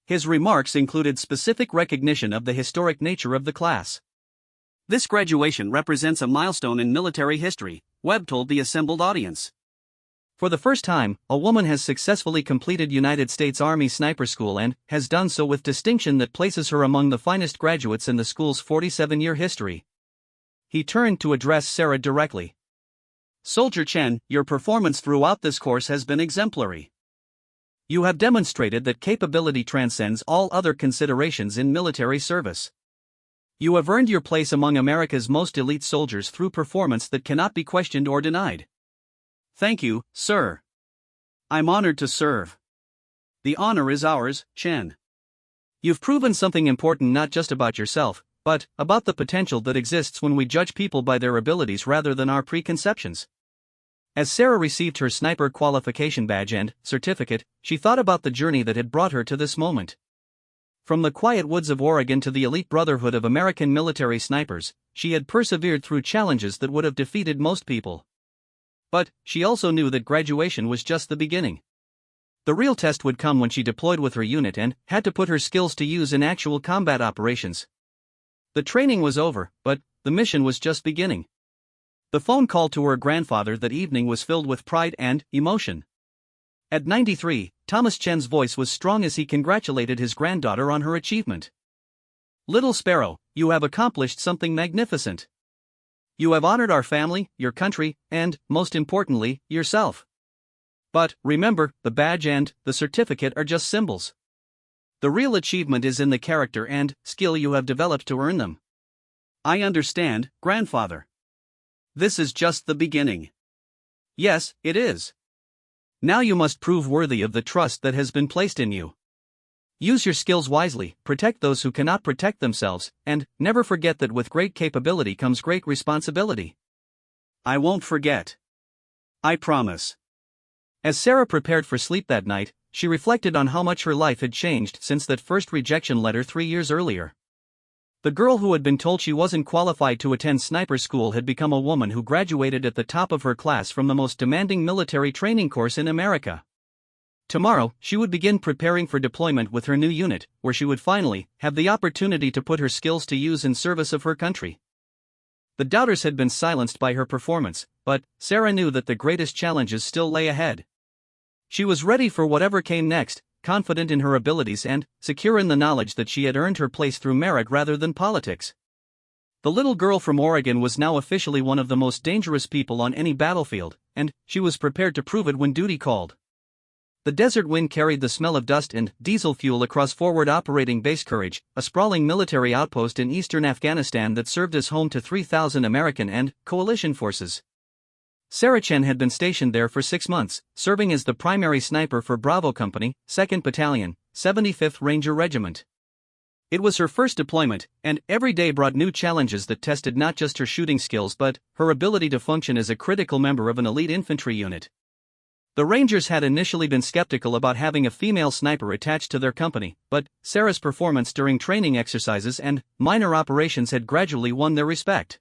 His remarks included specific recognition of the historic nature of the class. "This graduation represents a milestone in military history," Webb told the assembled audience. "For the first time, a woman has successfully completed United States Army Sniper School and has done so with distinction that places her among the finest graduates in the school's 47-year history." He turned to address Sarah directly. "Soldier Chen, your performance throughout this course has been exemplary. You have demonstrated that capability transcends all other considerations in military service. You have earned your place among America's most elite soldiers through performance that cannot be questioned or denied." "Thank you, sir. I'm honored to serve. The honor is ours, Chen. You've proven something important not just about yourself, but about the potential that exists when we judge people by their abilities rather than our preconceptions." As Sarah received her sniper qualification badge and certificate, she thought about the journey that had brought her to this moment. From the quiet woods of Oregon to the elite brotherhood of American military snipers, she had persevered through challenges that would have defeated most people. But she also knew that graduation was just the beginning. The real test would come when she deployed with her unit and had to put her skills to use in actual combat operations. The training was over, but the mission was just beginning. The phone call to her grandfather that evening was filled with pride and emotion. At 93, Thomas Chen's voice was strong as he congratulated his granddaughter on her achievement. "Little Sparrow, you have accomplished something magnificent. You have honored our family, your country, and, most importantly, yourself. But, remember, the badge and the certificate are just symbols. The real achievement is in the character and skill you have developed to earn them." "I understand, grandfather. This is just the beginning." "Yes, it is. Now you must prove worthy of the trust that has been placed in you. Use your skills wisely, protect those who cannot protect themselves, and never forget that with great capability comes great responsibility." "I won't forget. I promise." As Sarah prepared for sleep that night, she reflected on how much her life had changed since that first rejection letter 3 years earlier. The girl who had been told she wasn't qualified to attend sniper school had become a woman who graduated at the top of her class from the most demanding military training course in America. Tomorrow, she would begin preparing for deployment with her new unit, where she would finally have the opportunity to put her skills to use in service of her country. The doubters had been silenced by her performance, but Sarah knew that the greatest challenges still lay ahead. She was ready for whatever came next, confident in her abilities and secure in the knowledge that she had earned her place through merit rather than politics. The little girl from Oregon was now officially one of the most dangerous people on any battlefield, and she was prepared to prove it when duty called. The desert wind carried the smell of dust and diesel fuel across forward operating Base Courage, a sprawling military outpost in eastern Afghanistan that served as home to 3,000 American and coalition forces. Sarah Chen had been stationed there for 6 months, serving as the primary sniper for Bravo Company, 2nd Battalion, 75th Ranger Regiment. It was her first deployment, and every day brought new challenges that tested not just her shooting skills but her ability to function as a critical member of an elite infantry unit. The Rangers had initially been skeptical about having a female sniper attached to their company, but Sarah's performance during training exercises and minor operations had gradually won their respect.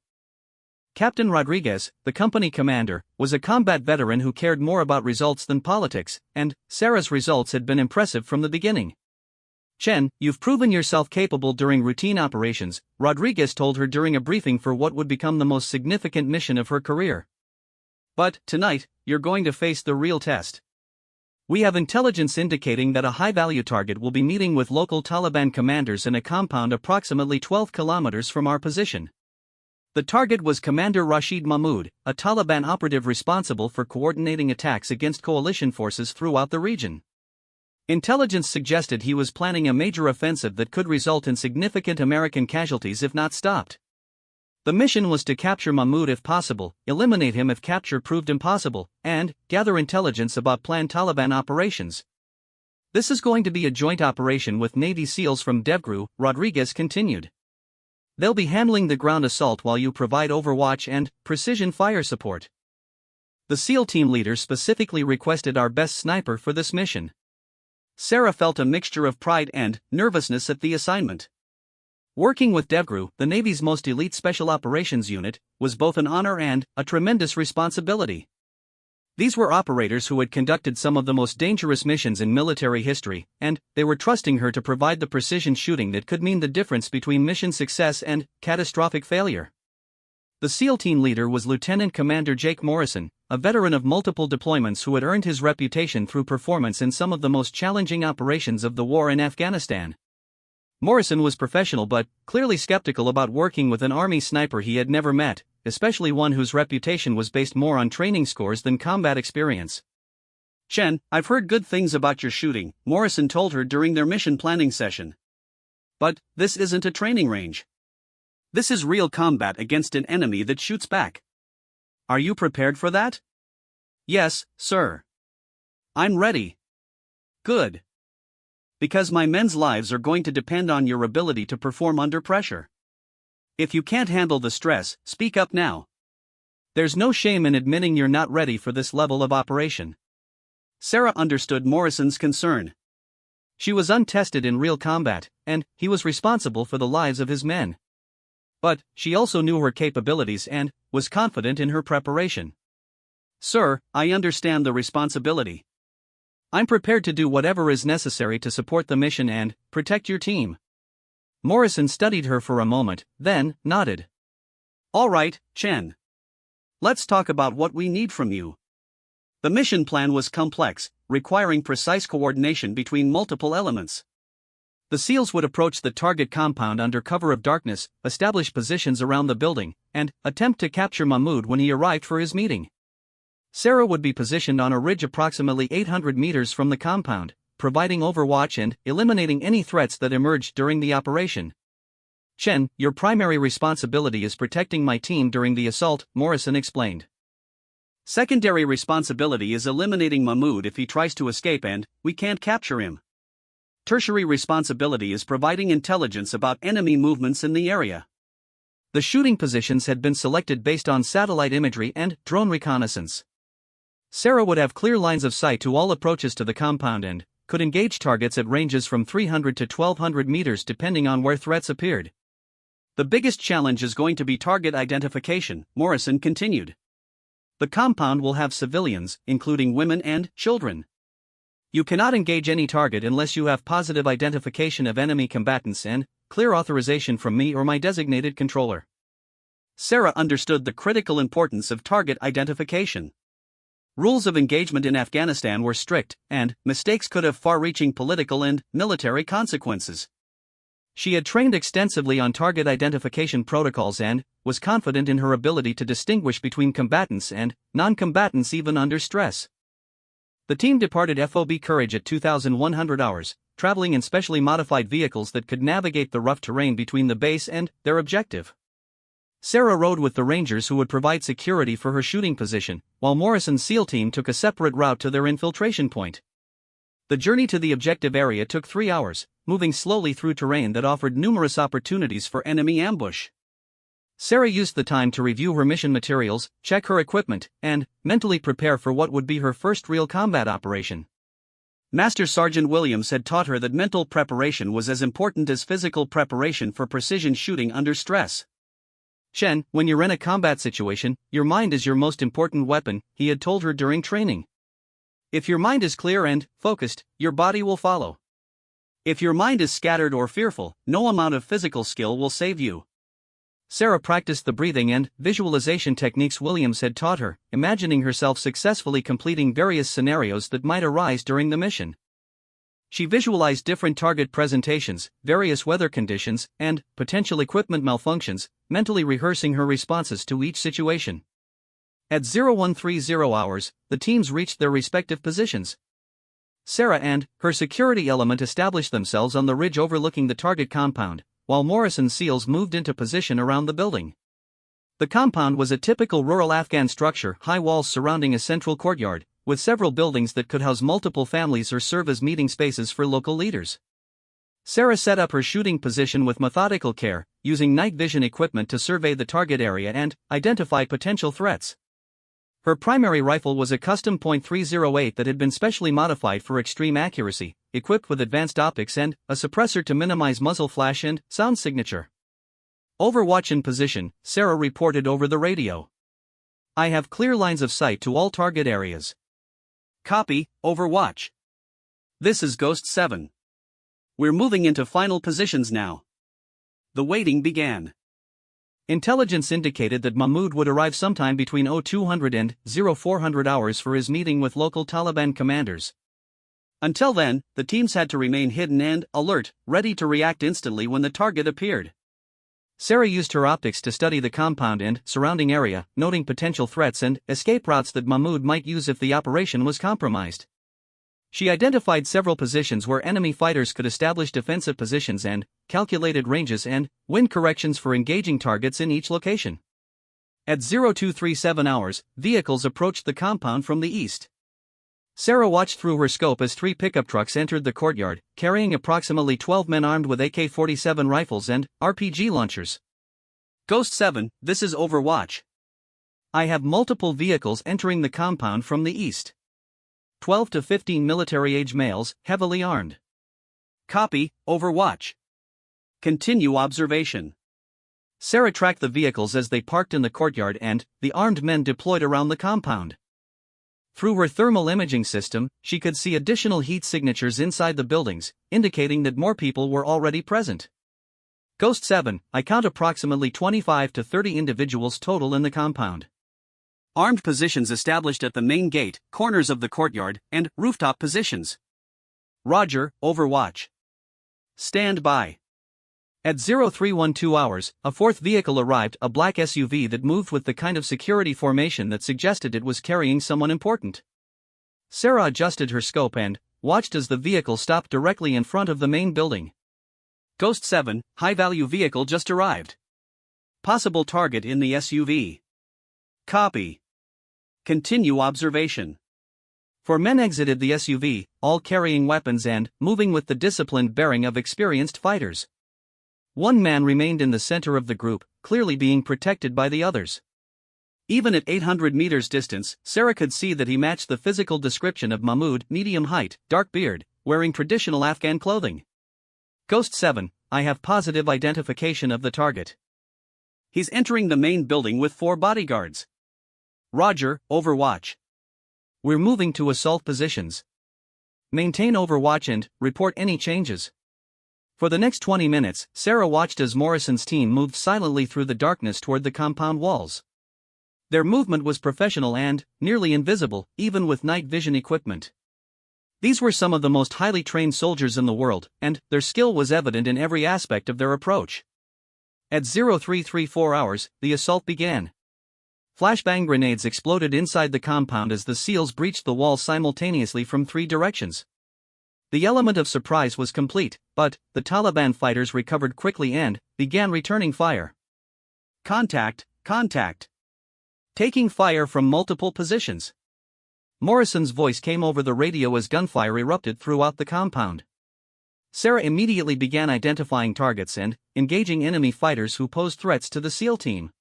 Captain Rodriguez, the company commander, was a combat veteran who cared more about results than politics, and Sarah's results had been impressive from the beginning. "Chen, you've proven yourself capable during routine operations," Rodriguez told her during a briefing for what would become the most significant mission of her career. "But, tonight, you're going to face the real test. We have intelligence indicating that a high-value target will be meeting with local Taliban commanders in a compound approximately 12 kilometers from our position." The target was Commander Rashid Mahmoud, a Taliban operative responsible for coordinating attacks against coalition forces throughout the region. Intelligence suggested he was planning a major offensive that could result in significant American casualties if not stopped. The mission was to capture Mahmoud if possible, eliminate him if capture proved impossible, and gather intelligence about planned Taliban operations. This is going to be a joint operation with Navy SEALs from Devgru, Rodriguez continued. They'll be handling the ground assault while you provide overwatch and precision fire support. The SEAL team leader specifically requested our best sniper for this mission. Sarah felt a mixture of pride and nervousness at the assignment. Working with Devgru, the Navy's most elite special operations unit, was both an honor and a tremendous responsibility. These were operators who had conducted some of the most dangerous missions in military history, and they were trusting her to provide the precision shooting that could mean the difference between mission success and catastrophic failure. The SEAL team leader was Lieutenant Commander Jake Morrison, a veteran of multiple deployments who had earned his reputation through performance in some of the most challenging operations of the war in Afghanistan. Morrison was professional but clearly skeptical about working with an Army sniper he had never met, especially one whose reputation was based more on training scores than combat experience. "Chen, I've heard good things about your shooting," Morrison told her during their mission planning session. "But this isn't a training range. This is real combat against an enemy that shoots back. Are you prepared for that?" "Yes, sir." "I'm ready." "Good. Because my men's lives are going to depend on your ability to perform under pressure. If you can't handle the stress, speak up now. There's no shame in admitting you're not ready for this level of operation." Sarah understood Morrison's concern. She was untested in real combat, and he was responsible for the lives of his men. But she also knew her capabilities and was confident in her preparation. "Sir, I understand the responsibility. I'm prepared to do whatever is necessary to support the mission and protect your team." Morrison studied her for a moment, then nodded. "All right, Chen. Let's talk about what we need from you." The mission plan was complex, requiring precise coordination between multiple elements. The SEALs would approach the target compound under cover of darkness, establish positions around the building, and attempt to capture Mahmoud when he arrived for his meeting. Sarah would be positioned on a ridge approximately 800 meters from the compound, providing overwatch and eliminating any threats that emerged during the operation. "Chen, your primary responsibility is protecting my team during the assault," Morrison explained. "Secondary responsibility is eliminating Mahmoud if he tries to escape and we can't capture him. Tertiary responsibility is providing intelligence about enemy movements in the area." The shooting positions had been selected based on satellite imagery and drone reconnaissance. Sarah would have clear lines of sight to all approaches to the compound and could engage targets at ranges from 300 to 1200 meters depending on where threats appeared. "The biggest challenge is going to be target identification," Morrison continued. "The compound will have civilians, including women and children. You cannot engage any target unless you have positive identification of enemy combatants and clear authorization from me or my designated controller." Sarah understood the critical importance of target identification. Rules of engagement in Afghanistan were strict, and mistakes could have far-reaching political and military consequences. She had trained extensively on target identification protocols and was confident in her ability to distinguish between combatants and non-combatants even under stress. The team departed FOB Courage at 2,100 hours, traveling in specially modified vehicles that could navigate the rough terrain between the base and their objective. Sarah rode with the Rangers who would provide security for her shooting position, while Morrison's SEAL team took a separate route to their infiltration point. The journey to the objective area took 3 hours, moving slowly through terrain that offered numerous opportunities for enemy ambush. Sarah used the time to review her mission materials, check her equipment, and mentally prepare for what would be her first real combat operation. Master Sergeant Williams had taught her that mental preparation was as important as physical preparation for precision shooting under stress. "Chen, when you're in a combat situation, your mind is your most important weapon," he had told her during training. "If your mind is clear and focused, your body will follow. If your mind is scattered or fearful, no amount of physical skill will save you." Sarah practiced the breathing and visualization techniques Williams had taught her, imagining herself successfully completing various scenarios that might arise during the mission. She visualized different target presentations, various weather conditions, and potential equipment malfunctions, mentally rehearsing her responses to each situation. At 0130 hours, the teams reached their respective positions. Sarah and her security element established themselves on the ridge overlooking the target compound, while Morrison's SEALs moved into position around the building. The compound was a typical rural Afghan structure, high walls surrounding a central courtyard, with several buildings that could house multiple families or serve as meeting spaces for local leaders. Sarah set up her shooting position with methodical care, using night vision equipment to survey the target area and identify potential threats. Her primary rifle was a custom .308 that had been specially modified for extreme accuracy, equipped with advanced optics and a suppressor to minimize muzzle flash and sound signature. Overwatch in position, Sarah reported over the radio. I have clear lines of sight to all target areas. Copy, Overwatch. This is Ghost 7. We're moving into final positions now. The waiting began. Intelligence indicated that Mahmoud would arrive sometime between 0200 and 0400 hours for his meeting with local Taliban commanders. Until then, the teams had to remain hidden and alert, ready to react instantly when the target appeared. Sarah used her optics to study the compound and surrounding area, noting potential threats and escape routes that Mahmoud might use if the operation was compromised. She identified several positions where enemy fighters could establish defensive positions and calculated ranges and wind corrections for engaging targets in each location. At 0237 hours, vehicles approached the compound from the east. Sarah watched through her scope as 3 pickup trucks entered the courtyard, carrying approximately 12 men armed with AK-47 rifles and RPG launchers. Ghost 7, this is Overwatch. I have multiple vehicles entering the compound from the east. 12 to 15 military-age males, heavily armed. Copy, Overwatch. Continue observation. Sarah tracked the vehicles as they parked in the courtyard and the armed men deployed around the compound. Through her thermal imaging system, she could see additional heat signatures inside the buildings, indicating that more people were already present. Ghost 7, I count approximately 25 to 30 individuals total in the compound. Armed positions established at the main gate, corners of the courtyard, and rooftop positions. Roger, Overwatch. Stand by. At 0312 hours, a 4th vehicle arrived, a black SUV that moved with the kind of security formation that suggested it was carrying someone important. Sarah adjusted her scope and watched as the vehicle stopped directly in front of the main building. Ghost 7, high-value vehicle just arrived. Possible target in the SUV. Copy. Continue observation. 4 men exited the SUV, all carrying weapons and moving with the disciplined bearing of experienced fighters. 1 man remained in the center of the group, clearly being protected by the others. Even at 800 meters distance, Sarah could see that he matched the physical description of Mahmoud, medium height, dark beard, wearing traditional Afghan clothing. Ghost 7, I have positive identification of the target. He's entering the main building with 4 bodyguards. Roger, Overwatch. We're moving to assault positions. Maintain Overwatch and report any changes. For the next 20 minutes, Sarah watched as Morrison's team moved silently through the darkness toward the compound walls. Their movement was professional and nearly invisible, even with night vision equipment. These were some of the most highly trained soldiers in the world, and their skill was evident in every aspect of their approach. At 0334 hours, the assault began. Flashbang grenades exploded inside the compound as the SEALs breached the wall simultaneously from 3 directions. The element of surprise was complete, but the Taliban fighters recovered quickly and began returning fire. Contact, contact. Taking fire from multiple positions. Morrison's voice came over the radio as gunfire erupted throughout the compound. Sarah immediately began identifying targets and engaging enemy fighters who posed threats to the SEAL team.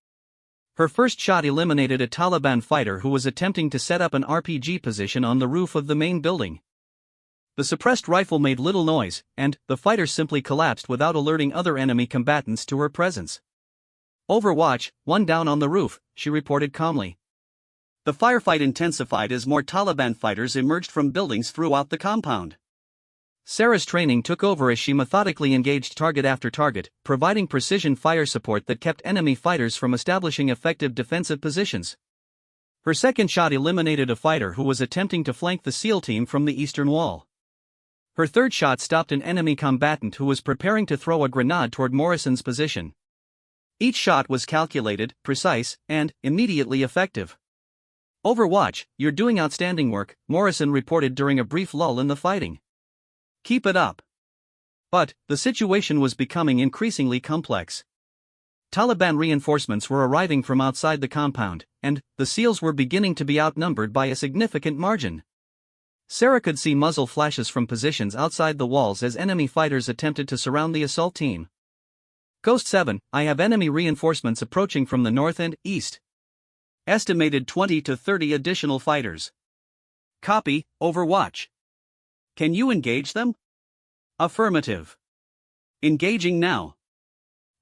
Her first shot eliminated a Taliban fighter who was attempting to set up an RPG position on the roof of the main building. The suppressed rifle made little noise, and the fighter simply collapsed without alerting other enemy combatants to her presence. Overwatch, 1 down on the roof, she reported calmly. The firefight intensified as more Taliban fighters emerged from buildings throughout the compound. Sarah's training took over as she methodically engaged target after target, providing precision fire support that kept enemy fighters from establishing effective defensive positions. Her second shot eliminated a fighter who was attempting to flank the SEAL team from the eastern wall. Her third shot stopped an enemy combatant who was preparing to throw a grenade toward Morrison's position. Each shot was calculated, precise, and immediately effective. Overwatch, you're doing outstanding work, Morrison reported during a brief lull in the fighting. Keep it up. But, the situation was becoming increasingly complex. Taliban reinforcements were arriving from outside the compound, and the SEALs were beginning to be outnumbered by a significant margin. Sarah could see muzzle flashes from positions outside the walls as enemy fighters attempted to surround the assault team. Ghost 7, I have enemy reinforcements approaching from the north and east. Estimated 20 to 30 additional fighters. Copy, Overwatch. Can you engage them? Affirmative. Engaging now.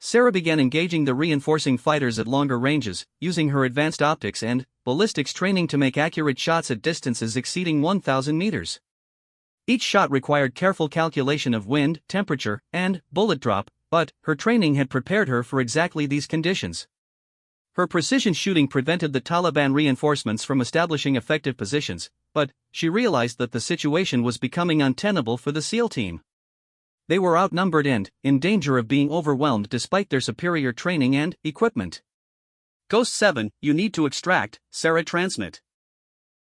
Sarah began engaging the reinforcing fighters at longer ranges, using her advanced optics and ballistics training to make accurate shots at distances exceeding 1,000 meters. Each shot required careful calculation of wind, temperature, and bullet drop, but her training had prepared her for exactly these conditions. Her precision shooting prevented the Taliban reinforcements from establishing effective positions, but she realized that the situation was becoming untenable for the SEAL team. They were outnumbered and in danger of being overwhelmed despite their superior training and equipment. Ghost 7, you need to extract, Sarah transmit.